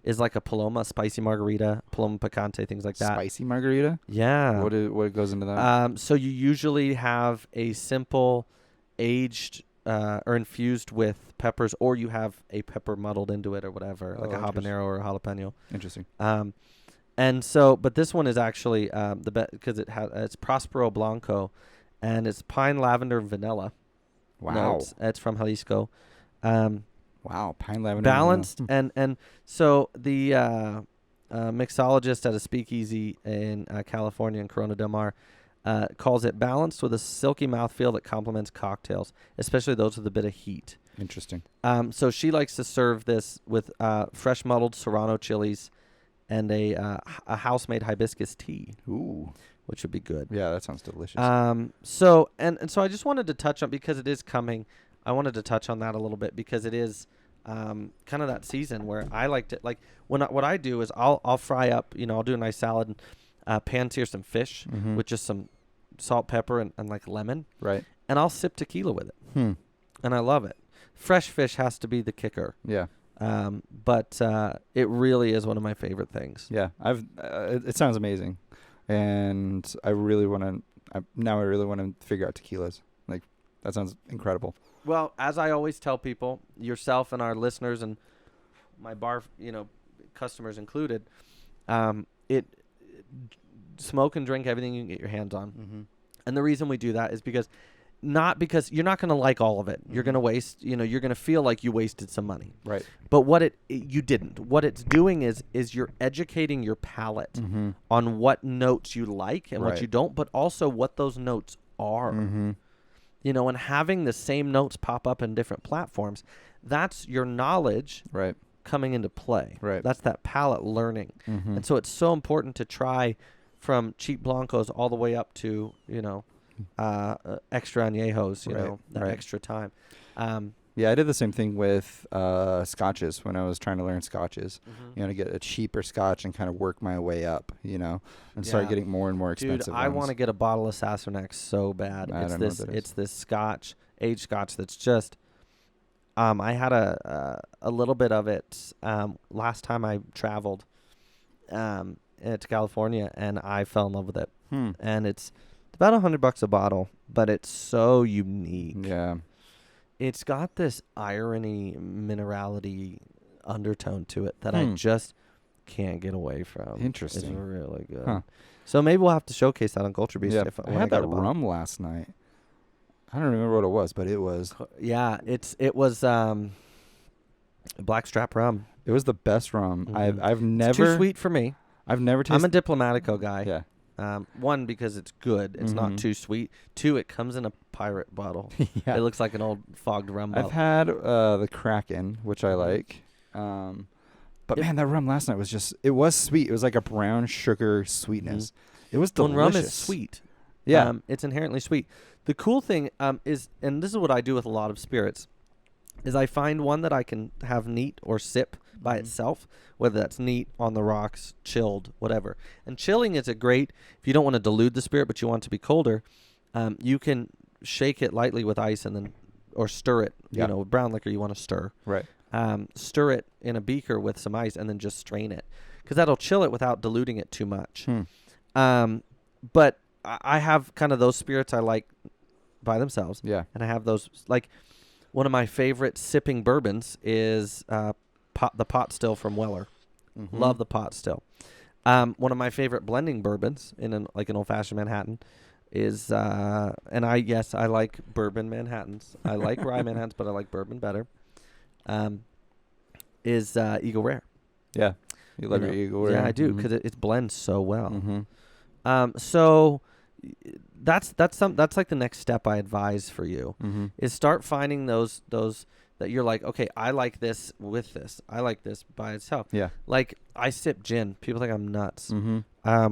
is like a Paloma spicy margarita, Paloma picante, things like that. Spicy margarita? Yeah. What goes into that? So you usually have a simple aged or infused with peppers, or you have a pepper muddled into it or whatever, like a habanero or a jalapeno. Interesting. And so, but this one is actually the best because it's Prospero Blanco, and it's pine, lavender, and vanilla. Wow. Notes. It's from Jalisco. Wow, pine, lavender, balanced, and so the mixologist at a speakeasy in California in Corona Del Mar calls it balanced with a silky mouthfeel that complements cocktails, especially those with a bit of heat. Interesting. So she likes to serve this with fresh muddled serrano chilies and a house-made hibiscus tea. Ooh. Which would be good. Yeah, that sounds delicious. So I just wanted to touch on, because it is coming, I wanted to touch on that a little bit because it is kind of that season where I like to, like, what I do is I'll fry up, I'll do a nice salad and pan sear some fish with just some salt, pepper, and like lemon. Right. And I'll sip tequila with it. And I love it. Fresh fish has to be the kicker. Yeah. But it really is one of my favorite things. Yeah. It sounds amazing. And I really want to figure out tequilas. Like, that sounds incredible. Well, as I always tell people, yourself and our listeners and my bar, customers included, smoke and drink everything you can get your hands on. Mm-hmm. And the reason we do that is because you're not going to like all of it. You're going to waste, you're going to feel like you wasted some money. Right. But you didn't. What it's doing is you're educating your palate on what notes you like and what you don't, but also what those notes are. Mm-hmm. And having the same notes pop up in different platforms, that's your knowledge coming into play. Right. That's that palate learning. Mm-hmm. And so it's so important to try from cheap Blancos all the way up to, extra añejos, that extra time. Yeah, I did the same thing with scotches when I was trying to learn scotches. Mm-hmm. To get a cheaper scotch and kind of work my way up, and start getting more and more expensive. Dude, I want to get a bottle of Sassonex so bad. It's this scotch, aged scotch that's just. I had a little bit of it last time I traveled to California, and I fell in love with it. And it's about $100 a bottle, but it's so unique. Yeah. It's got this irony, minerality undertone to it that I just can't get away from. Interesting. It's really good. Huh. So maybe we'll have to showcase that on Culture Beast. Yeah, I had that rum last night. I don't remember what it was, but it was. Yeah, it was black Strap Rum. It was the best rum. Mm-hmm. I've never. It's too sweet for me. I've never tasted. I'm a Diplomatico guy. Yeah. One, because it's good. It's not too sweet. Two, it comes in a pirate bottle. Yeah. It looks like an old fogged rum bottle. I've had the Kraken, which I like. But man, that rum last night was it was sweet. It was like a brown sugar sweetness. Mm-hmm. It was delicious. When rum is sweet. Yeah. It's inherently sweet. The cool thing is, and this is what I do with a lot of spirits, is I find one that I can have neat or sip by itself, whether that's neat, on the rocks, chilled, whatever. And chilling is a great, if you don't want to dilute the spirit but you want it to be colder, you can shake it lightly with ice and then, or stir it, with brown liquor you want to stir. Right. Stir it in a beaker with some ice and then just strain it, because that'll chill it without diluting it too much. But I have kind of those spirits I like by themselves. Yeah. And I have those, like, One of my favorite sipping bourbons is the pot still from Weller. Mm-hmm. Love the pot still. One of my favorite blending bourbons in an old-fashioned Manhattan is, and I like bourbon Manhattans. I like rye Manhattans, but I like bourbon better. Is Eagle Rare. Yeah. You love your Eagle Rare. Yeah, I do, because it blends so well. Mm-hmm. So that's like the next step I advise for you is start finding those that you're like, okay, I like this with this. I like this by itself. Yeah. Like I sip gin. People think I'm nuts. Mm-hmm.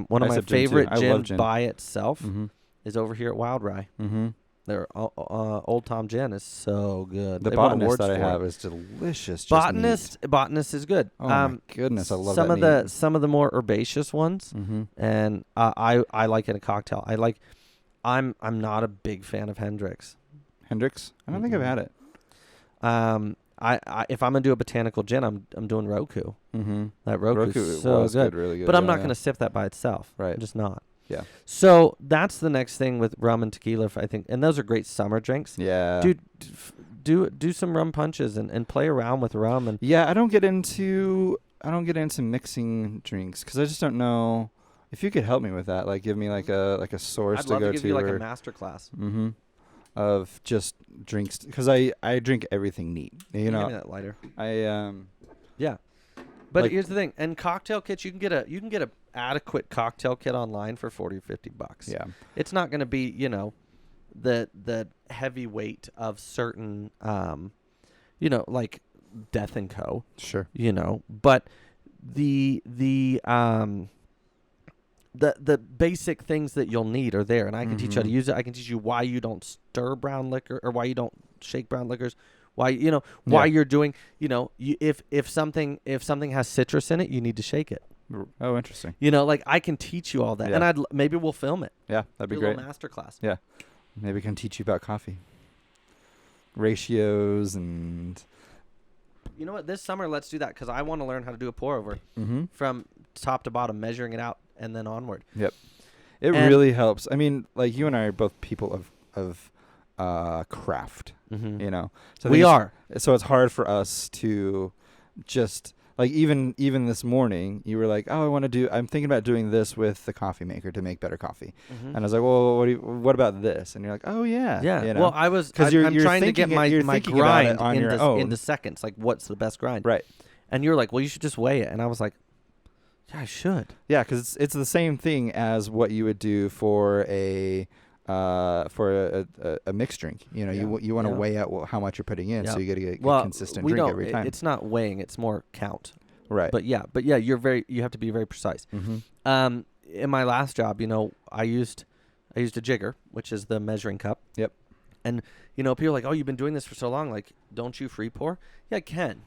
One of my favorite gin gin by itself is over here at Wild Rye. Mm-hmm. Their Old Tom Gin is so good. The Botanist that I have is delicious. Botanist is good. Oh my goodness, I love some of the more herbaceous ones, and I like in a cocktail. I'm not a big fan of Hendrix. Hendrix? I don't think I've had it. If I'm gonna do a botanical gin, I'm doing Roku. Mm-hmm. That Roku is so good. Really good. But I'm not gonna sip that by itself. Right. I'm just not. Yeah. So that's the next thing with rum and tequila, I think, and those are great summer drinks. Yeah. Dude, do some rum punches and play around with rum and. Yeah, I don't get into mixing drinks because I just don't know. If you could help me with that, like give me like a source I'd to love go to give you like a master class. Mm-hmm. Of just drinks, because I drink everything neat. You know. Give me that lighter. Yeah. But here's the thing, and cocktail kits, you can get a adequate cocktail kit online for $40 or $50. Yeah. It's not going to be, the heavyweight of certain like Death and Co. Sure. But the basic things that you'll need are there, and I can teach you how to use it. I can teach you why you don't stir brown liquor or why you don't shake brown liquors. Why why you're doing if something has citrus in it, you need to shake it. Oh, interesting. Like I can teach you all that, and maybe we'll film it. Yeah, that'd be great. A little master class. Yeah, maybe I can teach you about coffee ratios and. You know what? This summer, let's do that because I want to learn how to do a pour over from top to bottom, measuring it out and then onward. Yep, it really helps. I mean, like you and I are both people of craft. So we are. So it's hard for us to just like even this morning you were like, oh, I'm thinking about doing this with the coffee maker to make better coffee. And I was like, well, what about this? And you're like, oh yeah. Well, I'm trying to get my grind into seconds. Like, what's the best grind? Right. And you're like, well, you should just weigh it. And I was like, yeah, I should. Yeah, because it's the same thing as what you would do for a mixed drink. You want to weigh out how much you're putting in, so you get a consistent drink every time. It's not weighing; it's more count. Right. But yeah, you have to be very precise. In my last job, I used a jigger, which is the measuring cup. Yep. And people are like, oh, you've been doing this for so long. Like, don't you free pour? Yeah, I can.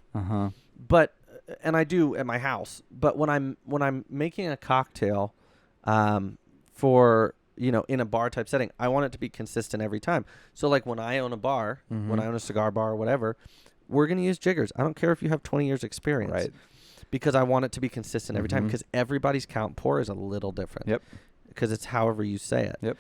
But and I do at my house. But when I'm making a cocktail, for in a bar type setting, I want it to be consistent every time. So like when I own a bar, when I own a cigar bar or whatever, we're going to use jiggers. I don't care if you have 20 years experience. Right. Because I want it to be consistent every time, because everybody's count pour is a little different. Yep. Because it's however you say it. Yep.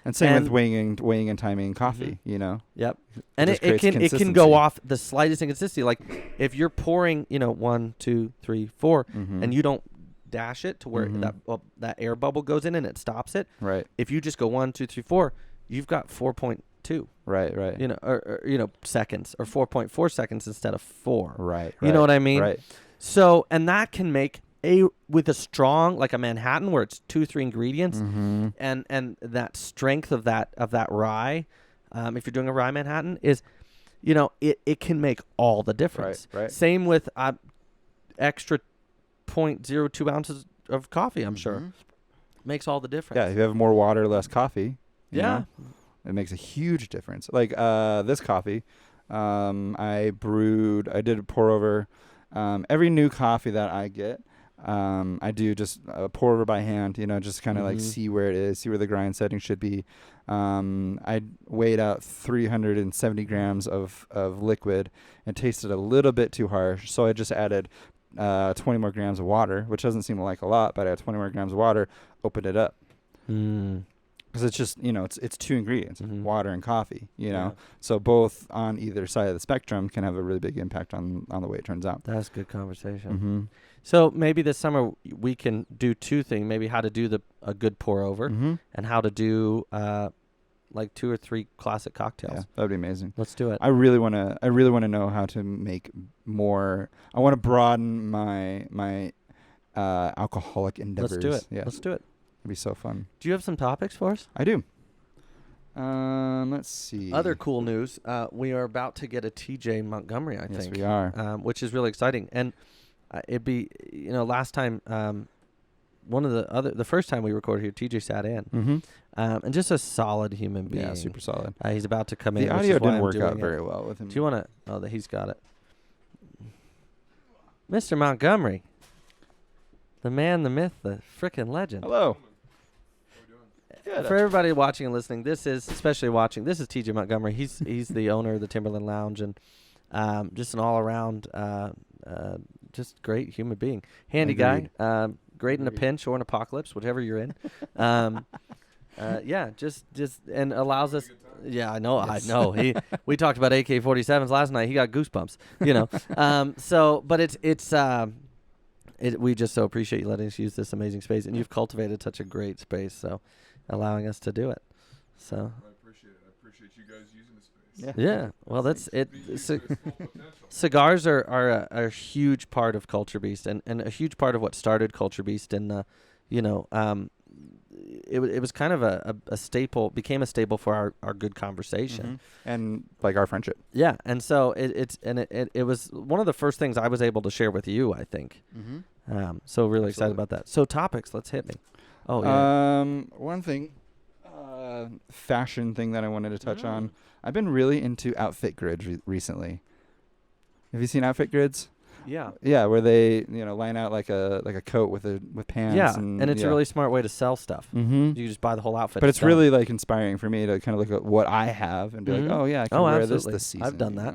And same with weighing and timing coffee, Yep. And it can go off the slightest inconsistency. Like if you're pouring, 1, 2, 3, 4, and you don't dash it to where that air bubble goes in and it stops it. Right. If you just go 1, 2, 3, 4, you've got 4.2. Right. Or seconds, or 4.4 seconds instead of 4. Right. You know what I mean? Right. So, and that can make with a strong, like a Manhattan where it's 2-3 ingredients, and that strength of that rye, if you're doing a rye Manhattan, is, it can make all the difference. Right. Same with extra 0.02 ounces of coffee, I'm sure. Makes all the difference. Yeah, if you have more water, less coffee. Yeah. It makes a huge difference. Like this coffee, I did a pour over. Every new coffee that I get, I do just a pour over by hand, just kind of like see where it is, see where the grind setting should be. I weighed out 370 grams of liquid and tasted a little bit too harsh. So I just added 20 more grams of water, which doesn't seem like a lot, but I had 20 more grams of water, opened it up. because it's just, it's two ingredients, water and coffee, Yeah. So both on either side of the spectrum can have a really big impact on the way it turns out. That's good conversation. Mm-hmm. So maybe this summer we can do two things. Maybe how to do a good pour over, Mm-hmm. and how to do like 2 or 3 classic cocktails. Yeah, that'd be amazing. Let's do it. I really want to know how to make more. I want to broaden my alcoholic endeavors. Let's do it. Yeah, Let's do it. it'd be so fun. Do you have some topics for us? I do. Let's see. Other cool news. We are about to get a TJ Montgomery, I Yes, think. we are. Which is really exciting. And it'd be, last time, the first time we recorded here, TJ sat in. Mm-hmm. And just a solid human being. Yeah, super solid. He's about to come in. The which audio is why didn't I'm work doing out it. very well with him. Do you want to? Oh, he's got it. Mr. Montgomery. The man, the myth, the frickin' legend. Hello. For everybody watching and listening, this is TJ Montgomery. He's the owner of the Timberline Lounge, and just an all-around just great human being. Handy Agreed. guy. Great in a Agreed. pinch or an apocalypse, whatever you're in. Just and allows us. Yeah, I know. Yes. I know. We talked about AK-47s last night. He got goosebumps. But we just so appreciate you letting us use this amazing space, and you've cultivated such a great space, so allowing us to do it. So I appreciate it. I appreciate you guys using the space. yeah. Well, that's it. Be used to its full potential. Cigars are a huge part of Culture Beast, and a huge part of what started Culture Beast. And it was kind of a staple, became a staple for our good conversation. Mm-hmm. And like our friendship. Yeah, and so it was one of the first things I was able to share with you, I think. Mm-hmm. So really excited Absolutely. about that. So topics, let's hit me. Oh yeah. One thing, fashion thing that I wanted to touch on. I've been really into outfit grids recently. Have you seen outfit grids? Yeah. Yeah, where they line out like a coat with pants. Yeah, and it's a really smart way to sell stuff. Mm-hmm. You just buy the whole outfit. But it's done. really like inspiring for me to kind of look at what I have and be like, oh yeah, I can wear absolutely. this season. I've done that.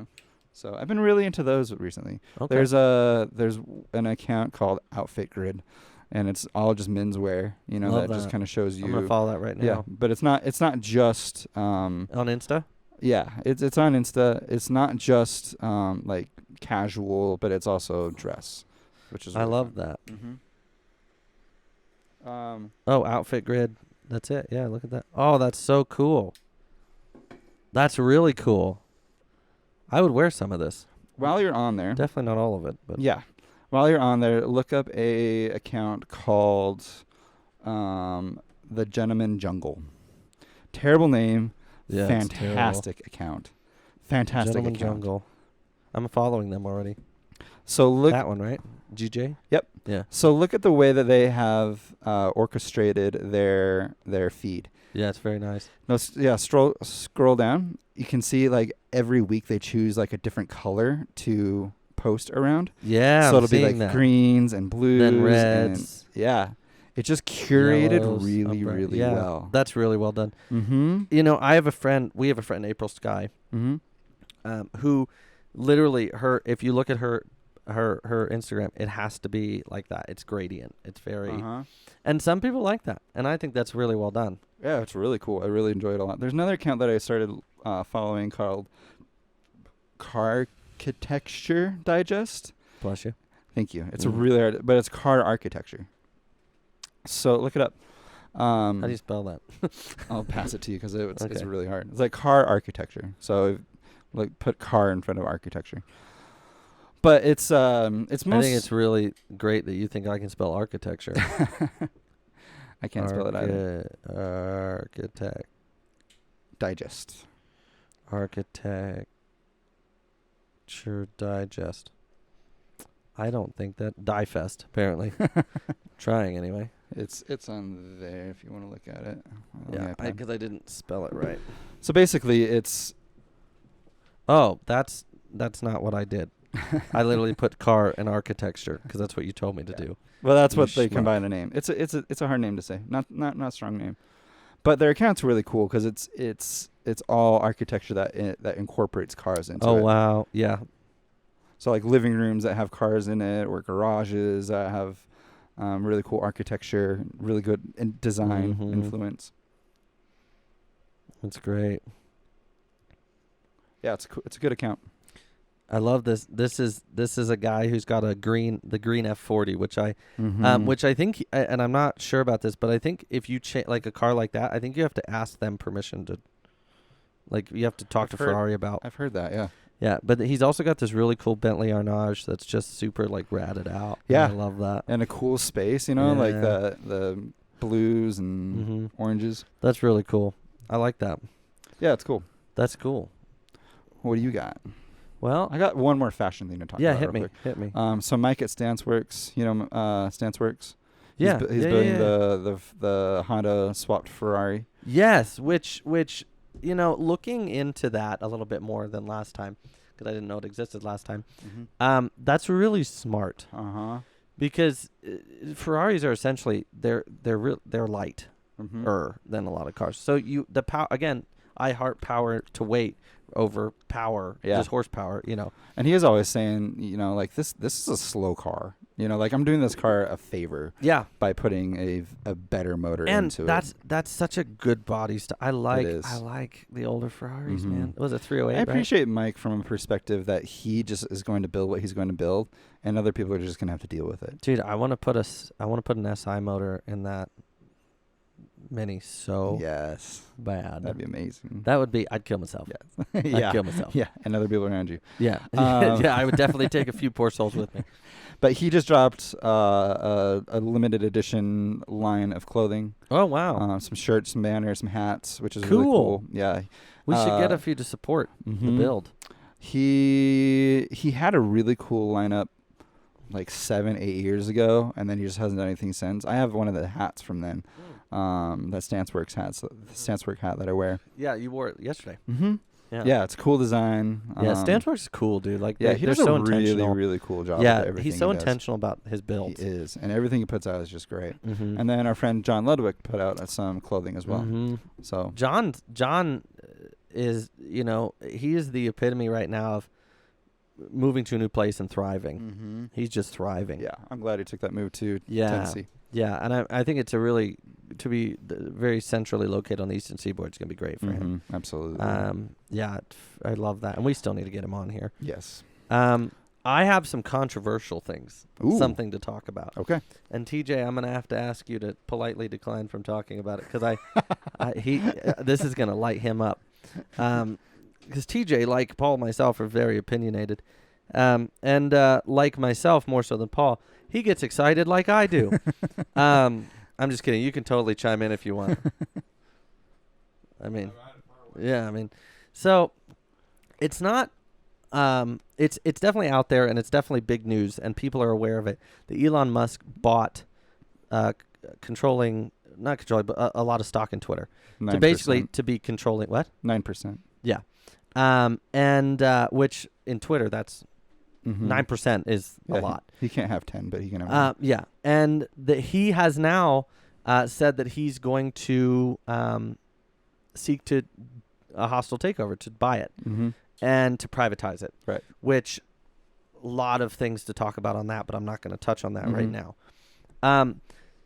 So I've been really into those recently. Okay. There's an account called Outfit Grid, and it's all just menswear. Love that just that. kind of shows you. I'm gonna follow that right now. Yeah, but it's not just On Insta. yeah, it's on Insta. It's not just like casual, but it's also dress, which is I really love fun. that. Mm-hmm. Oh, outfit grid. That's it. Yeah, look at that. Oh, that's so cool. That's really cool. I would wear some of this. While you're on there, Definitely not all of it, but yeah, while you're on there, look up a account called The Gentleman Jungle. Terrible name. yeah, Fantastic account. Fantastic Gentleman account. Jungle. I'm following them already. So look. That one, right? GJ. Yep. Yeah. So look at the way that they have orchestrated their feed. Yeah, it's very nice. No, scroll down. You can see like every week they choose like a different color to post around. Yeah. So I'm it'll be like seeing that. greens and blues. Then and- reds. yeah. It's just curated Yellows, really, umbre- really yeah, well. That's really well done. Mm-hmm. We have a friend, April Sky, Mm-hmm. who literally if you look at her Instagram, it has to be like that. It's gradient. It's very, Uh-huh. and some people like that. And I think that's really well done. Yeah, it's really cool. I really enjoy it a lot. There's another account that I started following called Architecture Digest. Bless you. Thank you. It's a really hard, but it's car architecture. So look it up. How do you spell that? I'll pass it to you because it's Okay. really hard. It's like car architecture. So like put car in front of architecture. But it's I think it's really great that you think I can spell architecture. I can't spell it either. Architect. Digest. Architecture Digest. I don't think that Die-Fest, apparently. Trying anyway. It's on there if you want to look at it. on the Yeah, iPad. because I didn't spell it right. So basically, it's Oh, that's not what I did. I literally put car and architecture because that's what you told me to do. well, that's You what they schmuck. combine the name. It's a hard name to say. Not a strong name, but their account's really cool because it's all architecture that incorporates cars into it. Oh wow, yeah, So like living rooms that have cars in it, or garages that have really cool architecture, really good design Mhm. influence. That's great. Yeah, it's a good account. I love this. This is a guy who's got the green F40, which I think, and I'm not sure about this, but I think if you like a car like that, I think you have to ask them permission to, like, you have to talk to Ferrari about. I've heard that, yeah. Yeah, but he's also got this really cool Bentley Arnage that's just super like ratted out. Yeah, I love that. And a cool space, like the blues and oranges. That's really cool. I like that. Yeah, it's cool. That's cool. What do you got? Well, I got one more fashion thing to talk about. Yeah, hit me. So Mike at StanceWorks, StanceWorks. Yeah, he's building the Honda swapped Ferrari. Yes, which looking into that a little bit more than last time, because I didn't know it existed last time. That's really smart. Because Ferraris are essentially they're light than a lot of cars. So the power again. I heart power to weight over power, just horsepower, And he is always saying, like this is a slow car. Like I'm doing this car a favor. Yeah. By putting a better motor into it. And that's such a good body style. I like the older Ferraris, man. It was a 308. I appreciate Mike from a perspective that he just is going to build what he's going to build, and other people are just going to have to deal with it. Dude, I want to put an SI motor in that Mini yes, bad. That'd be amazing. That would be. I'd kill myself. Yes. I'd kill myself. Yeah, and other people around you. Yeah, yeah. I would definitely take a few poor souls with me. But he just dropped a limited edition line of clothing. Oh wow! Some shirts, some banners, some hats, which is cool. Really cool. Yeah, we should get a few to support the build. He had a really cool lineup like 7-8 years ago, and then he just hasn't done anything since. I have one of the hats from then. That StanceWorks hat, the StanceWorks hat that I wear. Yeah, you wore it yesterday. Yeah, it's a cool design. Yeah, StanceWorks is cool, dude. Like, he does so a really cool job. Yeah, with everything he's so he intentional about his builds. He is, and everything he puts out is just great. And then our friend John Ludwig put out some clothing as well. So John is, he is the epitome right now of moving to a new place and thriving. He's just thriving. Yeah, I'm glad he took that move to Tennessee. Yeah, and I think it's to be very centrally located on the Eastern Seaboard is going to be great for him. Absolutely. Yeah, I love that. And we still need to get him on here. Yes. I have some controversial things, something to talk about. Okay. And TJ, I'm going to have to ask you to politely decline from talking about it because this is going to light him up. Because TJ, like Paul and myself, are very opinionated. And like myself, more so than Paul, he gets excited like I do. I'm just kidding. You can totally chime in if you want. So it's not, it's definitely out there, and it's definitely big news, and people are aware of it. The Elon Musk bought, not controlling, but a lot of stock in Twitter 9%. to be controlling what? 9%. Yeah. And which in Twitter, that's 9% is a lot. He can't have 10, but he can have 1. Yeah. And he has now said that he's going to seek to a hostile takeover, to buy it and to privatize it. Right. Which a lot of things to talk about on that, but I'm not going to touch on that right now.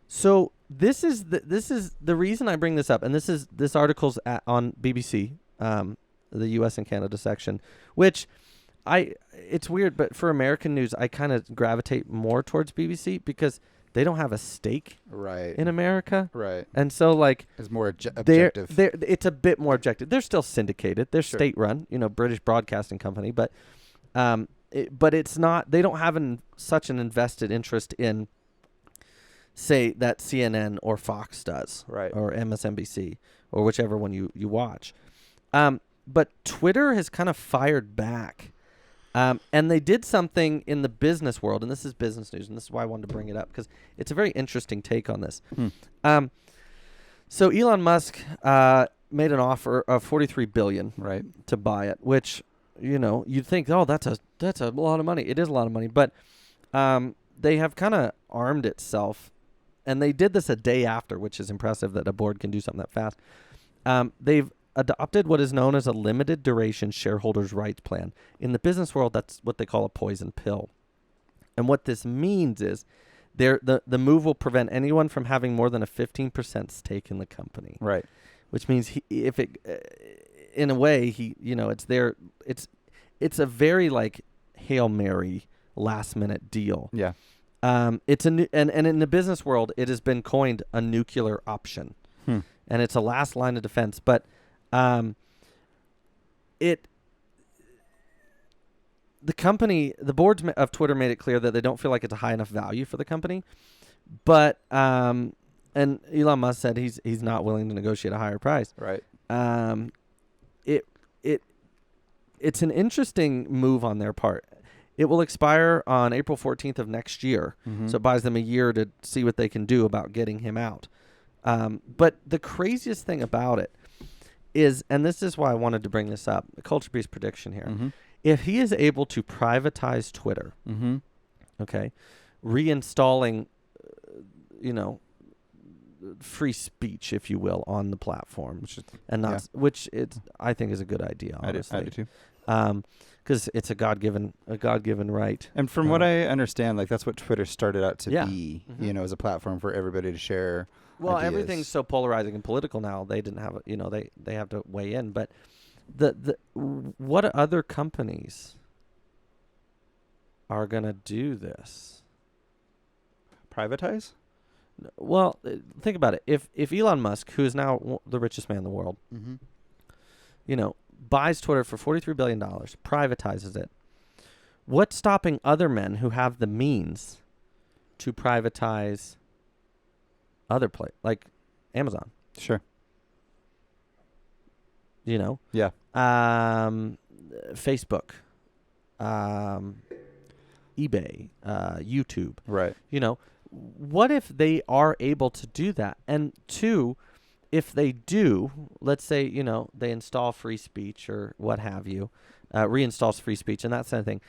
So this is the reason I bring this up, and this article's on BBC, the U.S. and Canada section, which it's weird, but for American news, I kind of gravitate more towards BBC because they don't have a stake in America. Right. And so, like, it's more objective. It's a bit more objective. They're still syndicated. They're state-run, British Broadcasting Company, but it's not, they don't have such an invested interest in, say, that CNN or Fox does. Right. Or MSNBC or whichever one you watch. But Twitter has kind of fired back. And they did something in the business world, and this is business news, and this is why I wanted to bring it up, because it's a very interesting take on this. So Elon Musk made an offer of $43 billion to buy it, which, you'd think, oh, that's a lot of money. It is a lot of money, but they have kind of armed itself, and they did this a day after, which is impressive that a board can do something that fast. They've adopted what is known as a limited duration shareholders rights plan. In the business world, that's what they call a poison pill. And what this means is the move will prevent anyone from having more than a 15% stake in the company. Right. which means in a way, it's a very like Hail Mary last minute deal. Yeah. It's and in the business world, it has been coined a nuclear option, and it's a last line of defense. But the company, the board of Twitter made it clear that they don't feel like it's a high enough value for the company. But and Elon Musk said he's not willing to negotiate a higher price. Right. It's an interesting move on their part. It will expire on April 14th of next year, so it buys them a year to see what they can do about getting him out. But the craziest thing about it is, and this is why I wanted to bring this up, a culture piece prediction here. If he is able to privatize Twitter, okay, reinstalling, free speech, if you will, on the platform, which I think is a good idea. Honestly, I do too. Because it's a God-given right. And from what I understand, like that's what Twitter started out to be, Mm-hmm. As a platform for everybody to share. Well, ideas. everything's so polarizing and political now. They didn't have, they have to weigh in. But what other companies are gonna do this? Privatize? Well, think about it. If Elon Musk, who is now the richest man in the world, buys Twitter for $43 billion, privatizes it, what's stopping other men who have the means to privatize other like Amazon? Sure. Yeah. Facebook, eBay, YouTube. Right. What if they are able to do that? And two, if they do, let's say, they install free speech or what have you, reinstalls free speech and that kind of thing,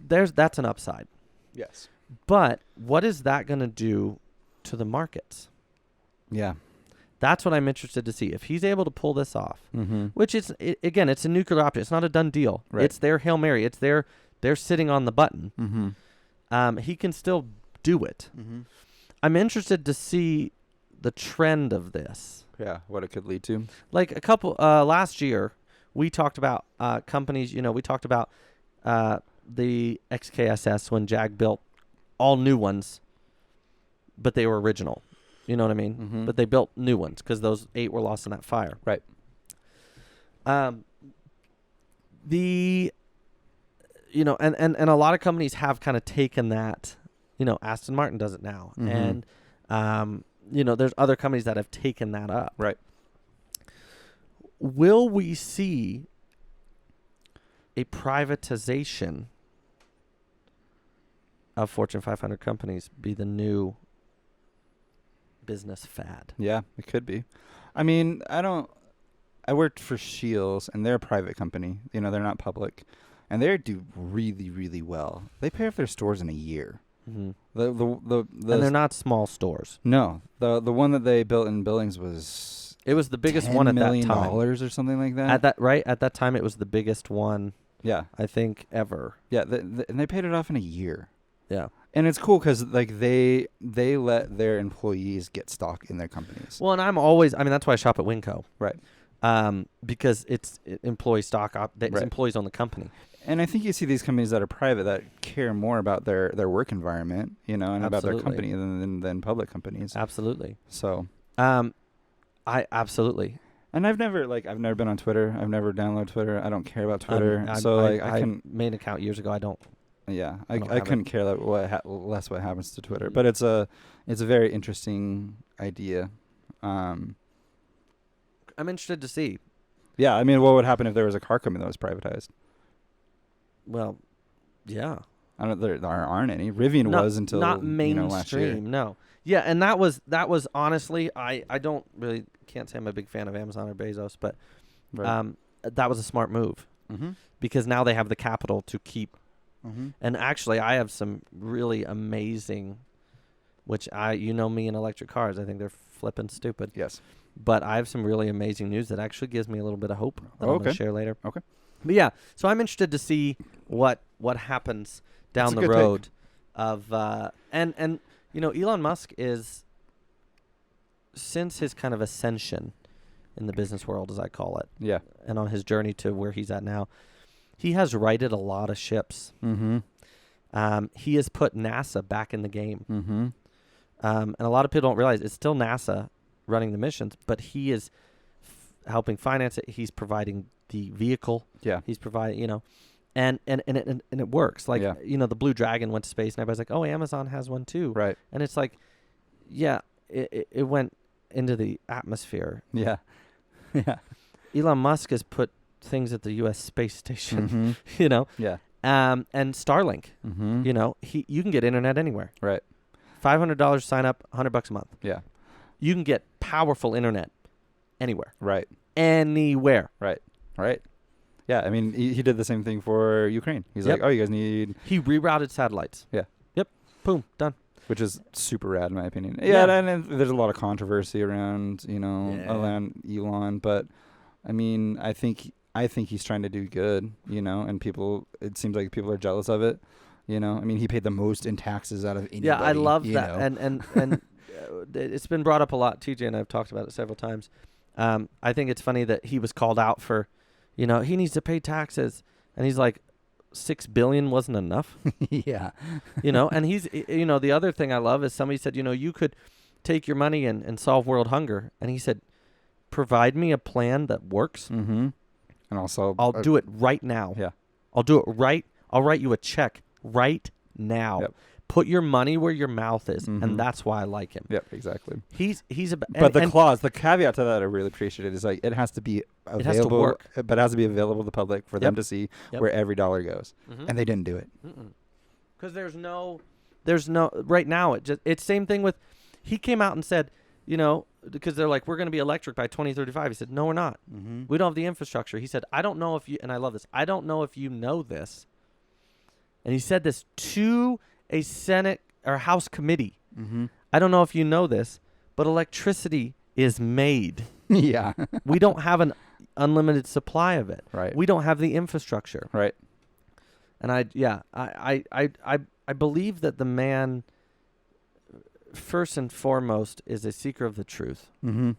that's an upside. Yes. But what is that going to do to the markets? Yeah. That's what I'm interested to see. If he's able to pull this off, which is, again, it's a nuclear option. It's not a done deal. Right. It's their Hail Mary. It's they're sitting on the button. He can still do it. I'm interested to see the trend of this. Yeah, what it could lead to. Like a couple, last year, we talked about companies, we talked about the XKSS when Jag built all new ones, but they were original. You know what I mean? But they built new ones because those 8 were lost in that fire. Right. And a lot of companies have kind of taken that, Aston Martin does it now. And, there's other companies that have taken that up. Right. Will we see a privatization of Fortune 500 companies be the new business fad? Yeah, it could be. I mean, I worked for Shields, and they're a private company. They're not public. And they do really, really well. They pay off their stores in a year. And And they're not small stores. No. The one that they built in Billings was... It was the biggest one at that time. $10 million or something like that. At that time, it was the biggest one, yeah, I think, ever. Yeah, and they paid it off in a year. Yeah. And it's cool because they let their employees get stock in their companies. Well, and that's why I shop at Winco. Right. Because it's employee stock. It's employees own the company. And I think you see these companies that are private that care more about their work environment, and about their company than public companies. Absolutely. So, I absolutely. And I've never been on Twitter. I've never downloaded Twitter. I don't care about Twitter. I made an account years ago. I don't. Yeah, I couldn't care less what happens to Twitter. But it's a very interesting idea. I'm interested to see. Yeah, I mean, what would happen if there was a car company that was privatized? Well, yeah. There aren't any. Rivian was until not mainstream. Last year. No. Yeah, and that was honestly, I can't say I'm a big fan of Amazon or Bezos, but that was a smart move because now they have the capital to keep. And actually, I have some really amazing, which me in electric cars, I think they're flipping stupid. Yes. But I have some really amazing news that actually gives me a little bit of hope that I'm going to share later. Okay. But yeah, so I'm interested to see what happens down the road of and Elon Musk is, since his kind of ascension, in the business world, as I call it. Yeah. And on his journey to where he's at now, he has righted a lot of ships. Mm-hmm. He has put NASA back in the game. Mm-hmm. And a lot of people don't realize it's still NASA running the missions, but he is helping finance it. He's providing the vehicle. Yeah. He's providing, and it works. Like, the Blue Dragon went to space, and everybody's like, oh, Amazon has one too. Right. And it's like, yeah, it went into the atmosphere. Yeah. Yeah. Elon Musk has put things at the U.S. space station, Mm-hmm. Yeah. and Starlink, Mm-hmm. you can get internet anywhere. Right. $500 sign up, $100 a month. Yeah. You can get powerful internet anywhere. Right. Anywhere. Right. Right. Yeah. I mean, he did the same thing for Ukraine. He's like, oh, you guys need. He rerouted satellites. Yeah. Yep. Boom. Done. Which is super rad in my opinion. Yeah. And there's a lot of controversy around, around Elon, but I mean, I think he's trying to do good, and it seems like people are jealous of it. I mean, he paid the most in taxes out of anybody. Yeah, I love that. And it's been brought up a lot. TJ and I have talked about it several times. I think it's funny that he was called out for, he needs to pay taxes. And he's like, $6 billion wasn't enough. Yeah. And he's, the other thing I love is somebody said, you could take your money and solve world hunger. And he said, provide me a plan that works. Mm-hmm. And also, I'll do it right now. Yeah. I'll do it right. I'll write you a check right now. Yep. Put your money where your mouth is, Mm-hmm. and that's why I like him. Yep, exactly. He's But the caveat to that I really appreciate is like it has to be available, it has to work. But it has to be available to the public for them to see where every dollar goes, and they didn't do it. Because there's no right now. It's same thing with. He came out and said, because they're like, we're going to be electric by 2035. He said, no, we're not. Mm-hmm. We don't have the infrastructure. He said, I don't know if you, and I love this. I don't know if you know this. And he said this to a Senate or House committee. Mm-hmm. I don't know if you know this, but electricity is made. Yeah. We don't have an unlimited supply of it. Right. We don't have the infrastructure. Right. And I believe that the man, first and foremost, is a seeker of the truth and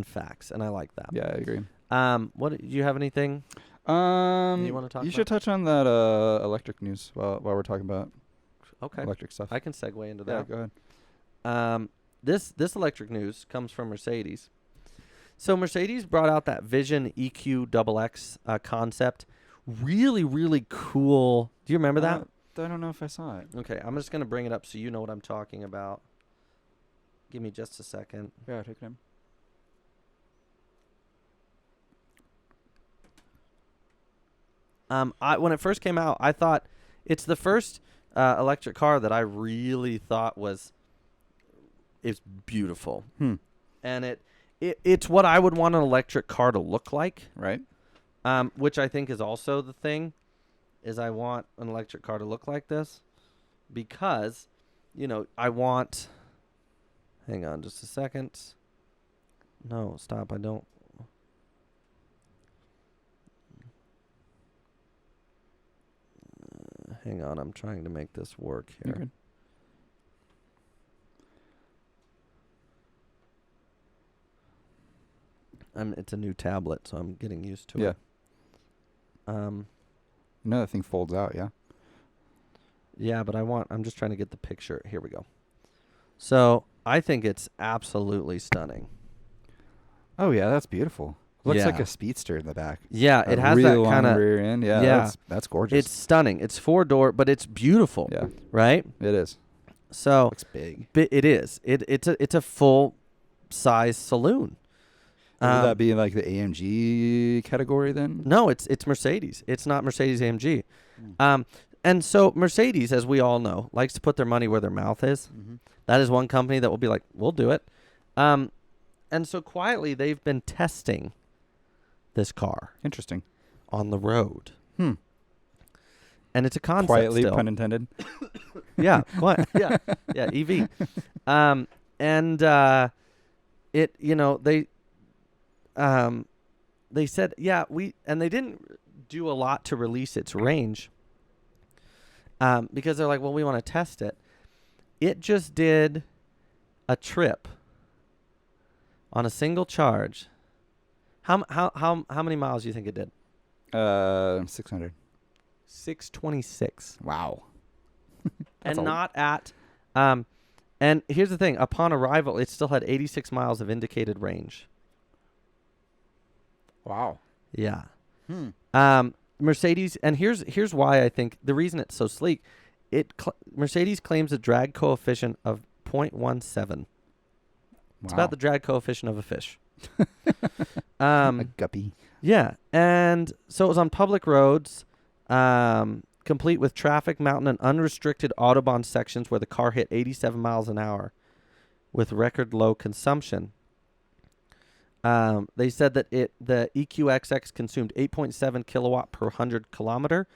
facts, and I like that. Yeah, I agree. What do you have anything? You want to talk? You should touch on that electric news while we're talking about electric stuff. I can segue into Yeah, that. go ahead. This electric news comes from Mercedes. So Mercedes brought out that Vision EQ XX concept. Really, really cool. Do you remember that? I don't know if I saw it. Okay, I'm just going to bring it up so you know what I'm talking about. Give me just a second. Yeah, take it in. When it first came out, I thought it's the first electric car that I really thought it's beautiful. And it's what I would want an electric car to look like. Right. Which I think is also the thing, is I want an electric car to look like this because, I want, hang on just a second. No, stop. I don't. Hang on. I'm trying to make this work here. Okay. It's a new tablet, so I'm getting used to Yeah. it. That thing folds out, yeah? Yeah, but I'm just trying to get the picture. Here we go. So I think it's absolutely stunning. Oh, yeah, that's beautiful. Looks Yeah. like a speedster in the back. Yeah, it has really that long kind of rear end. Yeah, yeah. That's gorgeous. It's stunning. It's 4-door, but it's beautiful. Yeah, Right? it is. So Looks big. it is. It's a full size saloon. Would that be like the AMG category then? No, it's Mercedes. It's not Mercedes AMG. And so Mercedes, as we all know, likes to put their money where their mouth is. Mm-hmm. That is one company that will be like, we'll do it. And so quietly they've been testing this car Interesting. on the road. And it's a concept Quietly, still. pun intended. Yeah, what? Yeah, EV. They said, and they didn't do a lot to release its range because they're like, well, we want to test it. It just did a trip on a single charge How many miles do you think it did? 600. 626. Wow. And not at and here's the thing, upon arrival it still had 86 miles of indicated range. Wow. Yeah. Mercedes, and here's why I think the reason it's so sleek. Mercedes claims a drag coefficient of 0.17. It's about the drag coefficient of a fish. A guppy. Yeah, and so it was on public roads, complete with traffic, mountain, and unrestricted Autobahn sections where the car hit 87 miles an hour with record low consumption. They said that the EQXX consumed 8.7 kilowatt per 100 kilometer,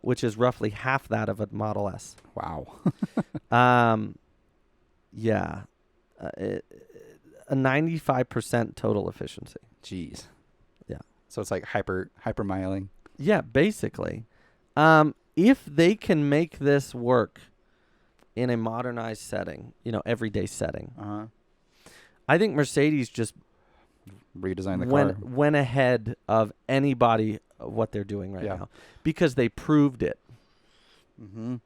which is roughly half that of a Model S. Wow. Yeah. A 95% total efficiency. Jeez. Yeah. So it's like hyper miling. Yeah, basically. If they can make this work in a modernized setting, everyday setting, I think Mercedes just redesign the car. Went ahead of anybody of what they're doing right now because they proved it. Mm-hmm.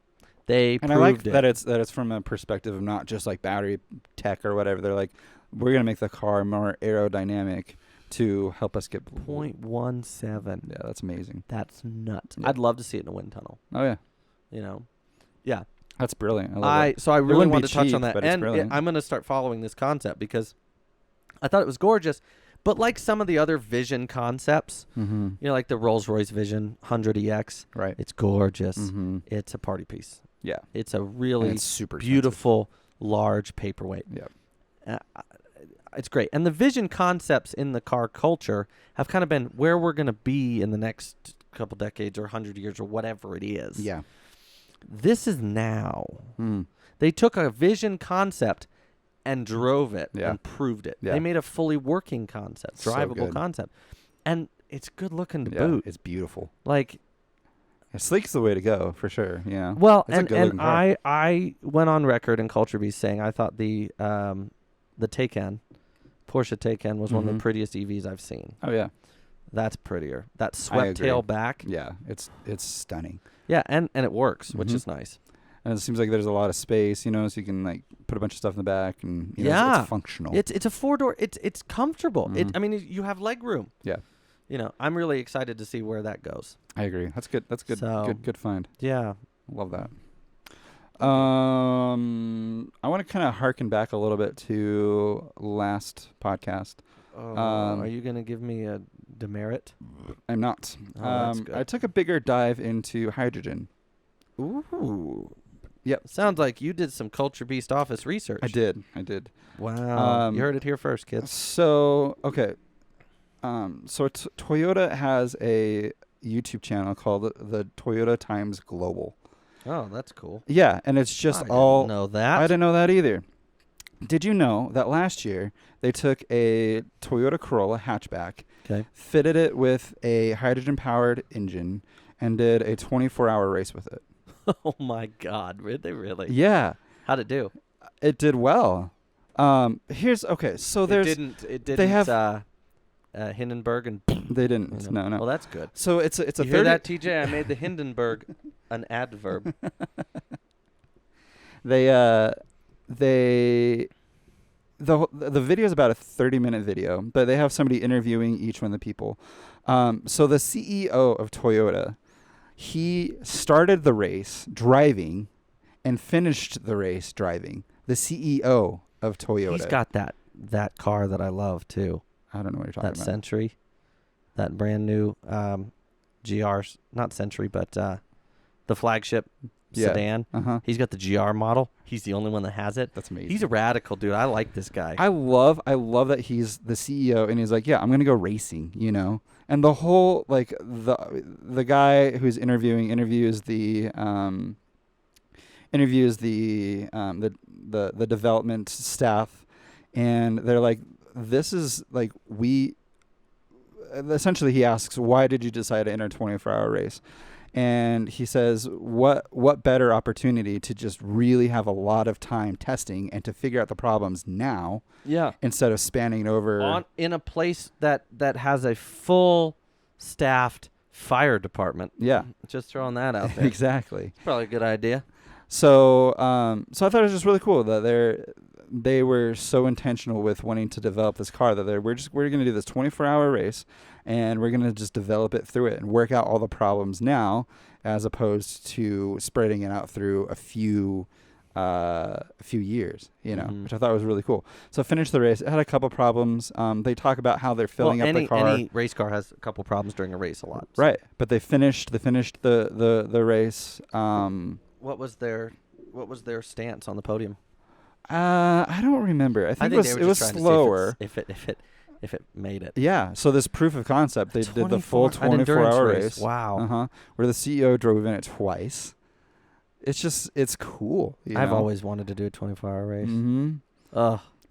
They and proved I like it. that it's from a perspective of not just like battery tech or whatever. They're like, we're gonna make the car more aerodynamic to help us get 0.17. Yeah, that's amazing. That's nuts. Yeah. I'd love to see it in a wind tunnel. Oh yeah. Yeah. That's brilliant. I love it. So I really want to touch cheap, on that, but it's and brilliant. I'm gonna start following this concept because I thought it was gorgeous. But like some of the other Vision concepts, like the Rolls-Royce Vision 100EX, right? It's gorgeous. Mm-hmm. It's a party piece. Yeah. It's a really it's super beautiful, large paperweight. Yeah. It's great. And the Vision concepts in the car culture have kind of been where we're going to be in the next couple decades or 100 years or whatever it is. Yeah. This is now. They took a Vision concept and drove it and proved it. Yeah. They made a fully working concept, drivable concept. And it's good looking to boot. It's beautiful. Like, sleek's the way to go for sure. Yeah. Well, and I went on record in Culture Beast saying I thought the Taycan, Porsche Taycan, was one of the prettiest EVs I've seen. Oh yeah. That's prettier. That swept tail back. Yeah, it's stunning. Yeah, and it works, which is nice. And it seems like there's a lot of space, so you can like put a bunch of stuff in the back, and it's functional. It's a 4-door. It's comfortable. You have leg room. Yeah. I'm really excited to see where that goes. I agree. That's good. That's good. So, good find. Yeah. Love that. I want to kind of harken back a little bit to last podcast. Are you going to give me a demerit? I'm not. That's good. I took a bigger dive into hydrogen. Ooh. Yep. Sounds like you did some Culture Beast office research. I did. Wow. You heard it here first, kids. So, okay. So Toyota has a YouTube channel called the Toyota Times Global. Oh, that's cool. Yeah, and it's just I didn't know that. I didn't know that either. Did you know that last year they took a Toyota Corolla hatchback, fitted it with a hydrogen-powered engine, and did a 24-hour race with it? Oh my God! Did they really? Yeah. How'd it do? It did well. So there's. It didn't. They have Hindenburg and. They didn't. No. Well, that's good. So it's a. You hear that, TJ? I made the Hindenburg an adverb. The video is about a 30-minute video, but they have somebody interviewing each one of the people. So the CEO of Toyota, he started the race driving and finished the race driving. The CEO of Toyota. He's got that car that I love too. I don't know what you're talking about. That Century, that brand new GR, not Century, but the flagship sedan. He's got the GR model. He's the only one that has it. That's amazing. He's a radical dude. I like this guy. I love that he's the CEO and he's like, yeah, I'm gonna go racing, And the whole like the guy who's interviews the development staff, and they're like, this is like essentially he asks, why did you decide to enter a 24-hour race? And he says, what better opportunity to just really have a lot of time testing and to figure out the problems now instead of spanning over. In a place that has a full staffed fire department. Yeah. Just throwing that out there. Exactly. It's probably a good idea. So so I thought it was just really cool that they were so intentional with wanting to develop this car that we're going to do this 24-hour race, and we're going to just develop it through it and work out all the problems now, as opposed to spreading it out through a few years, which I thought was really cool. So I finished the race. It had a couple problems. They talk about how they're filling up the car. Any race car has a couple problems during a race a lot. So. Right, but they finished the race. What was their stance on the podium? I don't remember. I think it was slower. If it made it. Yeah. So this proof of concept, they did the full 24-hour race. Wow. Where the CEO drove in it twice. It's cool. I've always wanted to do a 24-hour race. Mm-hmm.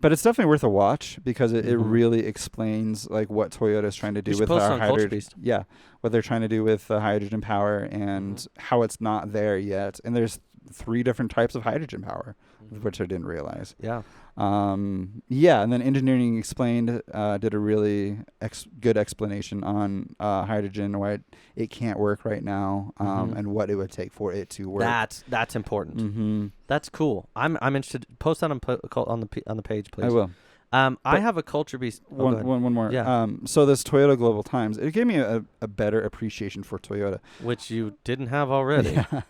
But it's definitely worth a watch because it really explains like what Toyota is trying to do with our hydrogen. Yeah, what they're trying to do with hydrogen power and how it's not there yet. And there's 3 different types of hydrogen power, which I didn't realize. Yeah. And then engineering explained, did a really good explanation on hydrogen, why it can't work right now, and what it would take for it to work. That's important. Mm-hmm. That's cool. I'm interested. Post that on the page, please. I will. I have a culture beast. One more. Yeah. So this Toyota Global Times, it gave me a better appreciation for Toyota, which you didn't have already. Yeah.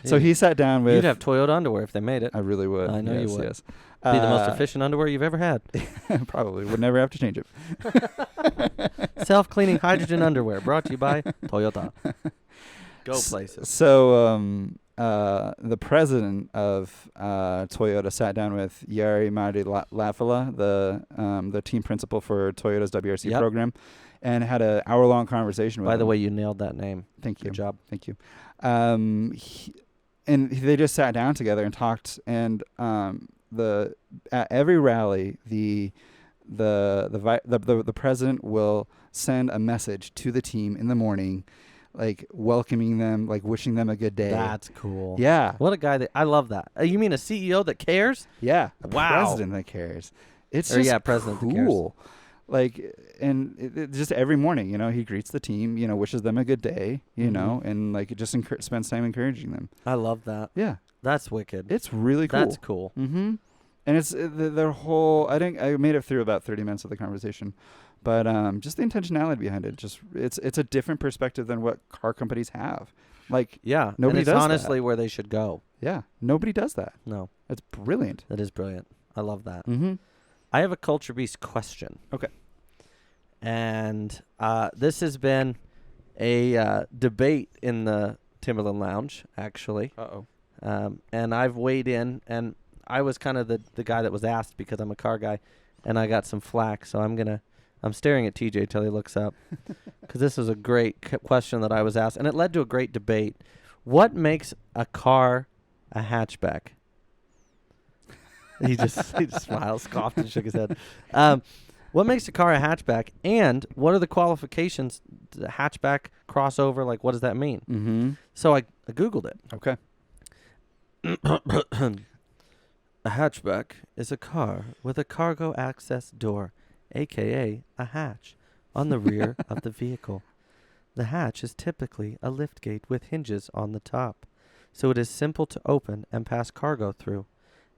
So he sat down with. You'd have Toyota underwear if they made it. I really would. I know you would. Yes. Be the most efficient underwear you've ever had. Probably would never have to change it. Self-cleaning hydrogen underwear brought to you by Toyota. Go places. So the president of Toyota sat down with Jari Lafila, the team principal for Toyota's WRC program, and had an hour-long conversation with him. By the way, you nailed that name. Thank you. Good job. Thank you. And they just sat down together and talked. And at every rally, the president will send a message to the team in the morning, like welcoming them, like wishing them a good day. That's cool. Yeah. What a guy I love that. You mean a CEO that cares? Yeah. Wow. President that cares. It's president cool. That cares. Like, and it just every morning, he greets the team, wishes them a good day, and like it just spends time encouraging them. I love that. Yeah. That's wicked. It's really cool. That's cool. Mm-hmm. And it's their whole. I made it through about 30 minutes of the conversation, but just the intentionality behind it. Just it's a different perspective than what car companies have. Like nobody does honestly that. where they should go. Yeah, nobody does that. No, it's brilliant. That is brilliant. I love that. Mm-hmm. I have a Culture Beast question. Okay. And this has been a debate in the Timberline Lounge, actually. And I've weighed in, and I was kind of the guy that was asked because I'm a car guy, and I got some flack. So I'm staring at TJ till he looks up because this was a great question that I was asked, and it led to a great debate. What makes a car a hatchback? He just smiled, scoffed, and shook his head. What makes a car a hatchback, and what are the qualifications? The hatchback, crossover, like what does that mean? Mm-hmm. So I Googled it. Okay. A hatchback is a car with a cargo access door, a.k.a. a hatch, on the rear of the vehicle. The hatch is typically a liftgate with hinges on the top, so it is simple to open and pass cargo through.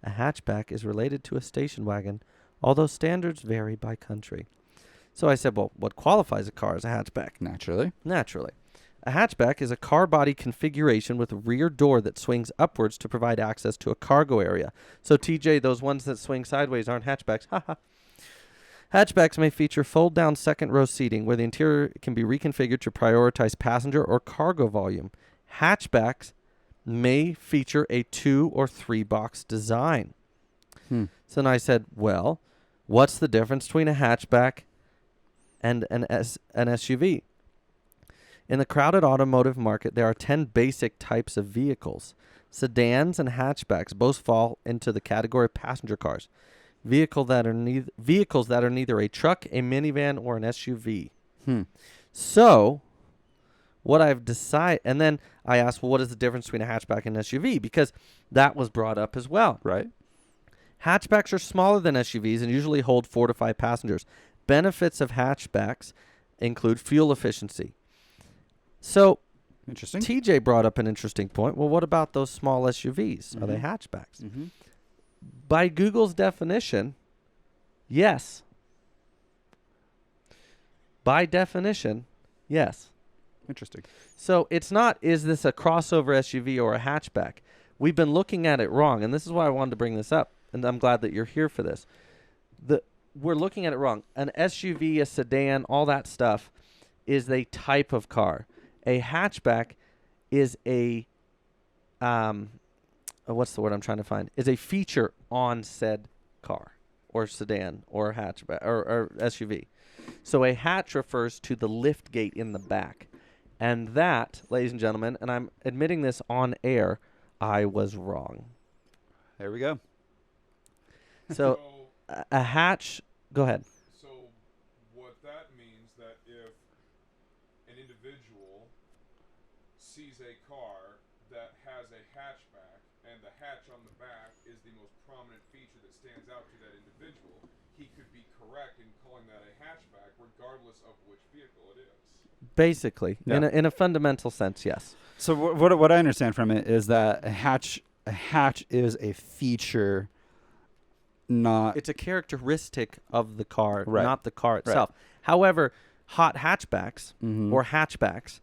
A hatchback is related to a station wagon, although standards vary by country. So I said, well, what qualifies a car as a hatchback? Naturally. A hatchback is a car body configuration with a rear door that swings upwards to provide access to a cargo area. So, TJ, those ones that swing sideways aren't hatchbacks. Haha. Hatchbacks may feature fold-down second-row seating where the interior can be reconfigured to prioritize passenger or cargo volume. Hatchbacks may feature a 2 or 3 box design. So then I said, well, what's the difference between a hatchback and an SUV? In the crowded automotive market, there are 10 basic types of vehicles. Sedans and hatchbacks both fall into the category of passenger cars. Vehicles that are neither a truck, a minivan, or an SUV. So, what I've decided, and then I asked, well, what is the difference between a hatchback and an SUV? Because that was brought up as well. Right. Hatchbacks are smaller than SUVs and usually hold 4 to 5 passengers. Benefits of hatchbacks include fuel efficiency. So Interesting. TJ brought up an interesting point. Well, what about those small SUVs? Are they hatchbacks? Mm-hmm. By Google's definition, yes. By definition, yes. Interesting. So it's not, is this a crossover SUV or a hatchback? We've been looking at it wrong, and this is why I wanted to bring this up, and I'm glad that you're here for this. We're looking at it wrong. An SUV, a sedan, all that stuff is a type of car. A hatchback is a, what's the word I'm trying to find? Is a feature on said car or sedan or hatchback or SUV. So a hatch refers to the lift gate in the back. And that, ladies and gentlemen, and I'm admitting this on air, I was wrong. There we go. So a hatch, go ahead. So what that means that if an individual sees a car that has a hatchback and the hatch on the back is the most prominent feature that stands out to that individual, he could be correct in calling that a hatchback regardless of which vehicle it is. Basically, Yeah. in a fundamental sense, yes. So what I understand from it is that a hatch is a feature, not It's a characteristic of the car, Right. not the car itself. However, hot hatchbacks or hatchbacks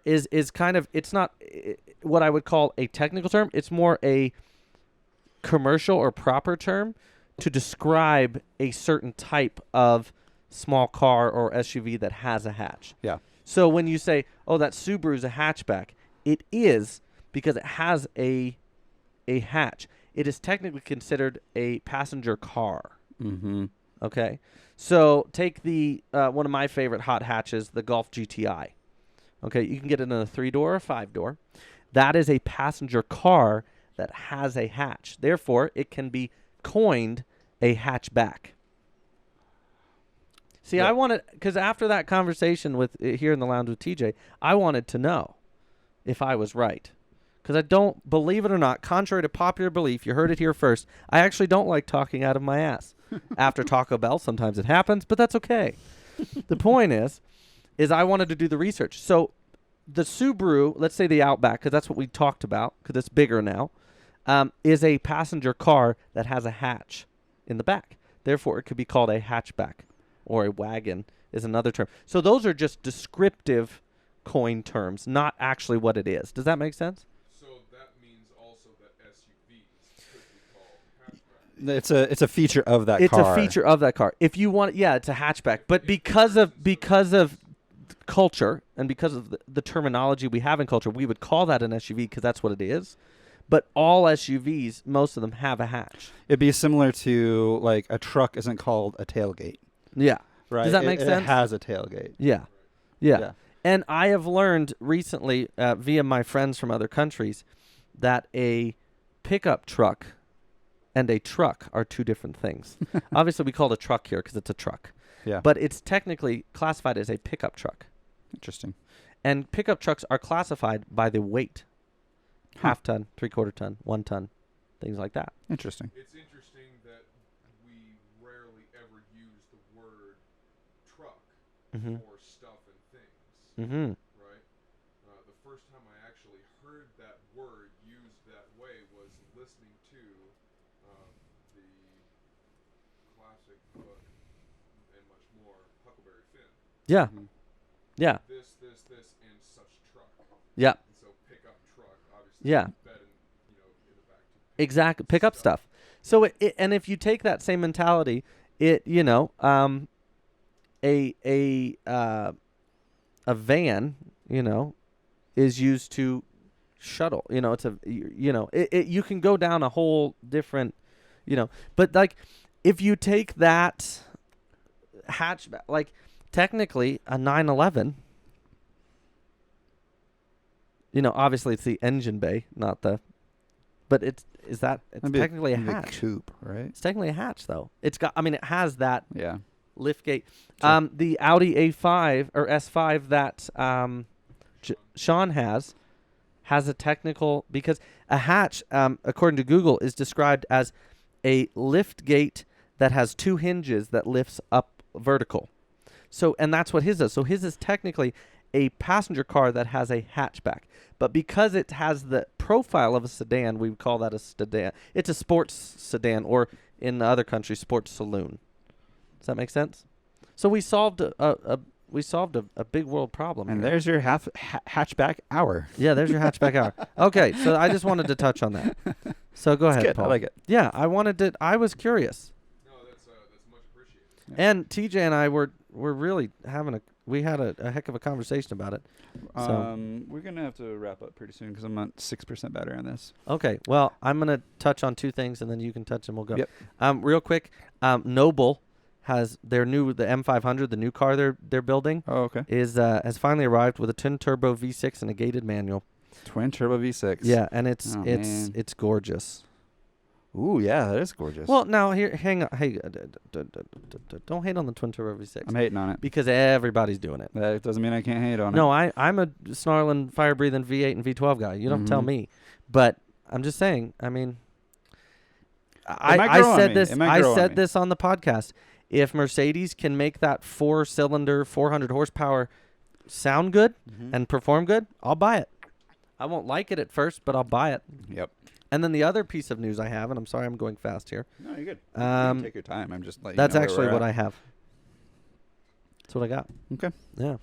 is kind of, it's not what I would call a technical term. It's more a commercial or proper term to describe a certain type of small car or SUV that has a hatch. Yeah. So when you say, oh, that Subaru's a hatchback, it is because it has a hatch. It is technically considered a passenger car. Mm-hmm. Okay. So take the one of my favorite hot hatches, the Golf GTI. Okay, you can get it in a 3-door or 5-door. That is a passenger car that has a hatch. Therefore, it can be coined a hatchback. See, Yeah. I wanted, because after that conversation with here in the lounge with TJ, I wanted to know if I was right. Because I don't, believe it or not, contrary to popular belief, you heard it here first, I actually don't like talking out of my ass. After Taco Bell, sometimes it happens, but that's okay. The point is I wanted to do the research. So the Subaru, let's say the Outback, because that's what we talked about, because it's bigger now, is a passenger car that has a hatch in the back. Therefore, it could be called a hatchback, or a wagon is another term. So those are just descriptive coin terms, not actually what it is. Does that make sense? So that means also that SUVs could be called hatchbacks. It's a feature of that It's car. a feature of that car. If you want, yeah, it's a hatchback. But because of culture and because of the terminology we have in culture, we would call that an SUV because that's what it is. But all SUVs, most of them have a hatch. It'd be similar to like a truck isn't called a tailgate, Yeah. right? Does that make sense? It has a tailgate. Yeah. Yeah. And I have learned recently via my friends from other countries that a pickup truck and a truck are two different things. Obviously, we call it a truck here because it's a truck. Yeah. But it's technically classified as a pickup truck. Interesting. And pickup trucks are classified by the weight. Huh. Half ton, 3/4 ton, 1 ton, things like that. Interesting. It's interesting that we rarely ever use the word truck Mm-hmm. for stuff and things, Mm-hmm. right? The first time I actually heard that word used that way was listening to the classic book and much more, Huckleberry Finn. Yeah. Mhm. Yeah. This, and such truck. Yeah. And so pickup truck, obviously. Yeah. Bed in the back. To Exactly. Pick up stuff. So and if you take that same mentality, a van, is used to shuttle. It's you can go down a whole different, but like if you take that hatchback, like technically a 911, obviously it's the engine bay, not the, but it's technically a hatch. Coupe, right? It's technically a hatch though. It has that Yeah. lift gate. Sure. The Audi A5 or S5 that Sean has a technical, because a hatch, according to Google, is described as a lift gate that has 2 hinges that lifts up vertical. So, and that's what his is. So his is technically a passenger car that has a hatchback. But because it has the profile of a sedan, we would call that a sedan. It's a sports sedan, or in the other countries, sports saloon. Does that make sense? So we solved a big world problem. And here. there's your hatchback hour. Yeah, there's your hatchback hour. Okay, so I just wanted to touch on that. So go ahead, Good. Paul. I like it. Yeah, I was curious. No, that's much appreciated. And TJ and I were really having we had a heck of a conversation about it. So We're going to have to wrap up pretty soon because I'm at 6% better on this. okay, well, I'm going to touch on 2 things and then you can touch and we'll go. Yep. Real quick, Noble has the M500, the new car they're building, Oh, okay. has finally arrived with a twin turbo V6 and a gated manual. Twin turbo V6. Yeah, and it's man. gorgeous. Ooh, yeah, that is gorgeous. Well, now here, hang on. Hey, don't hate on the twin turbo V6 I'm hating on it. because everybody's doing it. That doesn't mean I can't hate on No, I'm a snarling, fire-breathing V8 and V12 guy. You don't tell Mhm. me. But I'm just saying, I mean, might I grow on said me. this It might grow on me. this on the podcast. If Mercedes can make that 4-cylinder, 400 horsepower sound good Mhm. and perform good, I'll buy it. I won't like it at first, but I'll buy it. Yep. And then the other piece of news I have, and I'm sorry I'm going fast here. No, you're good. You Um, can take your time. I'm just letting That's you know actually where what we're I have. That's what I got. Okay. Yeah.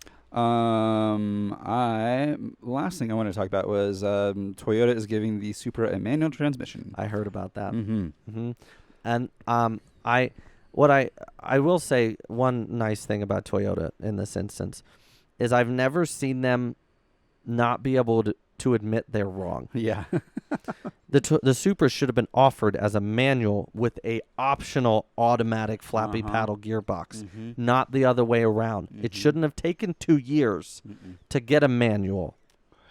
Last thing I wanted to talk about was Toyota is giving the Supra a manual transmission. I heard about that. Mm-hmm. Mm-hmm. And I will say one nice thing about Toyota in this instance is I've never seen them not be able to admit they're wrong. Yeah. The Supra should have been offered as a manual with a optional automatic flappy Uh-huh. paddle gearbox, Mm-hmm. not the other way around. It Mhm. shouldn't have taken 2 years to get a manual.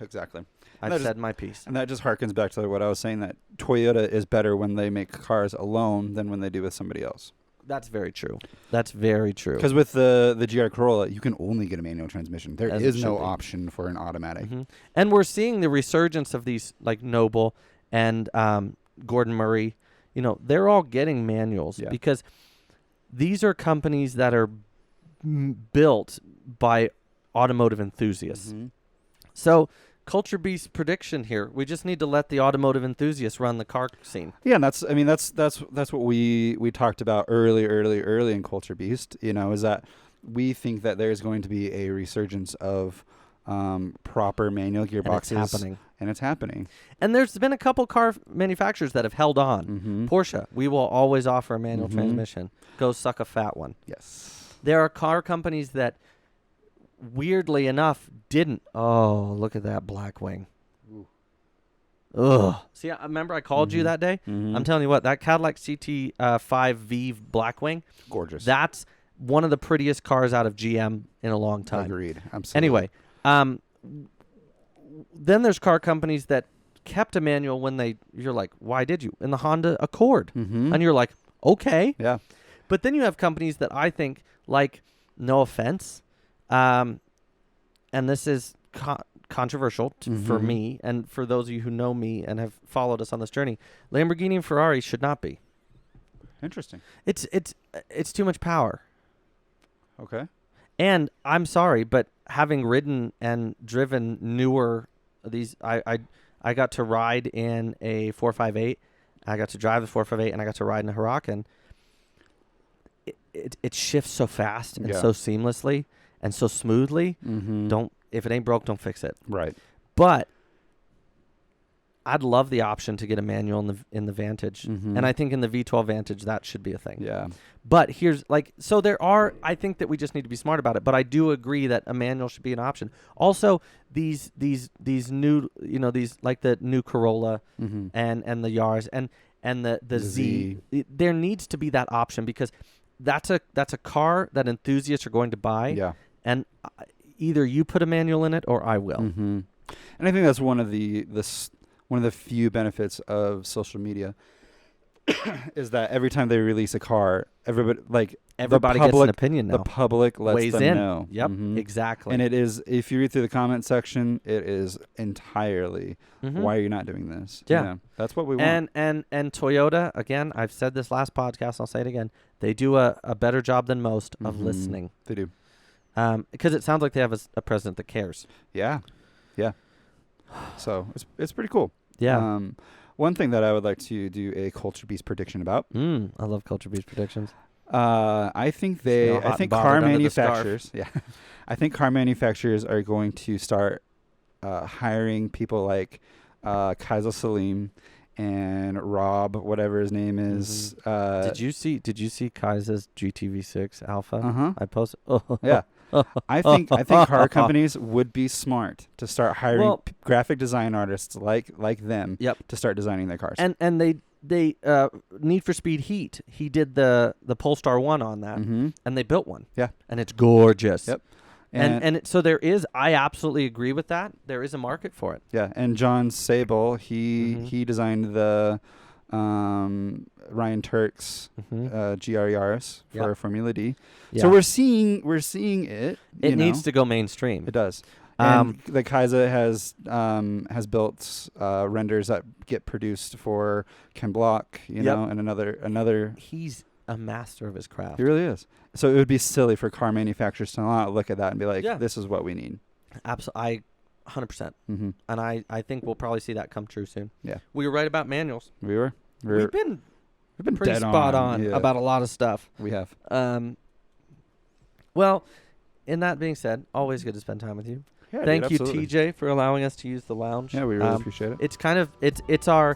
Exactly. I've That is- said my piece. And that just harkens back to what I was saying, that Toyota is better when they make cars alone than when they do with somebody else. That's very true. That's very true. Because with the GR Corolla, you can only get a manual transmission. There As it is should no be. option for an automatic. Mhm. And we're seeing the resurgence of these, like Noble and Gordon Murray. You know, they're all getting manuals Yeah. because these are companies that are built by automotive enthusiasts. Mhm. So, Culture Beast prediction here: we just need to let the automotive enthusiasts run the car scene. Yeah, and that's what we talked about early in Culture Beast. You know, is that we think that there's going to be a resurgence of proper manual gearboxes, And it's happening. and it's happening. And there's been a couple car manufacturers that have held on. Mm-hmm. Porsche, we will always offer a manual Mhm. transmission. Go suck a fat one. Yes. There are car companies that, weirdly enough, didn't. Oh, look at that Blackwing. Ooh. Ugh. See, I remember I called you Mhm. that day? Mm-hmm. I'm telling you what, that Cadillac CT5V Blackwing, Gorgeous. that's one of the prettiest cars out of GM in a long time. Agreed. Absolutely. Anyway, then there's car companies that kept a manual when you're like, why did you? In the Honda Accord. Mm-hmm. And you're like, okay. Yeah. But then you have companies that I think, like, no offense, and this is controversial for Mhm. me and for those of you who know me and have followed us on this journey, Lamborghini and Ferrari should not be. Interesting. It's too much power. Okay. And I'm sorry, but having ridden and driven newer these, I got to ride in a 458. I got to drive the 458, and I got to ride in a Huracan. It shifts so fast and Yeah. so seamlessly and so smoothly. Mm-hmm. If it ain't broke, don't fix it. Right. But I'd love the option to get a manual in the Vantage, Mhm. and I think in the V12 Vantage that should be a thing. Yeah. But I think that we just need to be smart about it. But I do agree that a manual should be an option. Also, these new, these like the new Corolla Mm-hmm. and the Yaris and the Z. There needs to be that option because that's a car that enthusiasts are going to buy. Yeah. And either you put a manual in it or I will. Mm-hmm. And I think that's one of the few benefits of social media is that every time they release a car, everybody Everybody gets an opinion now. The public lets Weighs them in. know. Yep, Mhm. exactly. And it is, if you read through the comment section, it is entirely, Mhm. why are you not doing this? Yeah. That's what we want. And Toyota, again, I've said this last podcast, I'll say it again. They do a better job than most of Mhm. listening. They do. Because it sounds like they have a president that cares. Yeah. Yeah. So it's pretty cool. Yeah. One thing that I would like to do a Culture Beast prediction about. I love Culture Beast predictions. I think Smell hot and bothered car under the scarf. manufacturers. Yeah. I think car manufacturers are going to start hiring people like Kaiser Salim and Rob, whatever his name is. Did you see Kai's GTV6 Alpha? Uh-huh. I posted. Oh. Yeah. I think car companies would be smart to start hiring graphic design artists like them to start designing their cars. And they Need for Speed Heat. He did the Polestar 1 on that, and they built one. Yeah. And it's gorgeous. Yep. So there is, I absolutely agree with that. There is a market for it. Yeah, and John Sable, he designed the Ryan Turk's GR Yaris for Formula D. Yeah. So we're seeing it. It needs to go mainstream. It does. And the Kaiser has built renders that get produced for Ken Block, you know, and another. He's a master of his craft. He really is. So it would be silly for car manufacturers to not look at that and be like, this is what we need. Absolutely. 100%. Mm-hmm. And I think we'll probably see that come true soon. Yeah. We were right about manuals. We were. We've been pretty dead spot on about a lot of stuff. We have. Well, in that being said, always good to spend time with you. Yeah, Thank you, TJ, for allowing us to use the lounge. Yeah, we really appreciate it. It's kind of it's our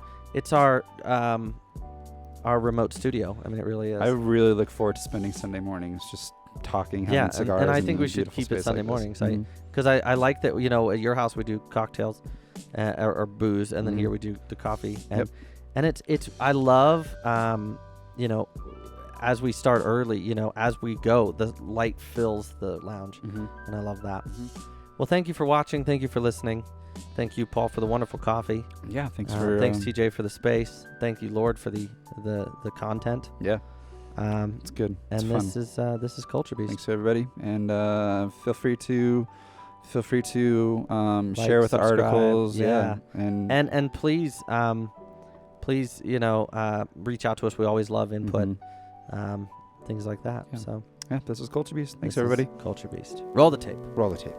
remote studio. I mean, it really is. I really look forward to spending Sunday mornings just talking, having cigars. And I think we should keep it Sunday mornings. Because I like that, you know, at your house we do cocktails or booze, and then here we do the coffee. And it's I love, you know, as we start early, you know, as we go, the light fills the lounge, and I love that. Well, thank you for watching. Thank you for listening. Thank you, Paul, for the wonderful coffee. Yeah, thanks TJ, for the space. Thank you, Lord, for the content. Yeah, it's good. And it's this is Culture Beast. Thanks everybody, and feel free to share with the subscribe, articles. And please, you know, reach out to us. We always love input, things like that. Yeah. So this is Culture Beast. Thanks everybody. Culture Beast. Roll the tape. Roll the tape.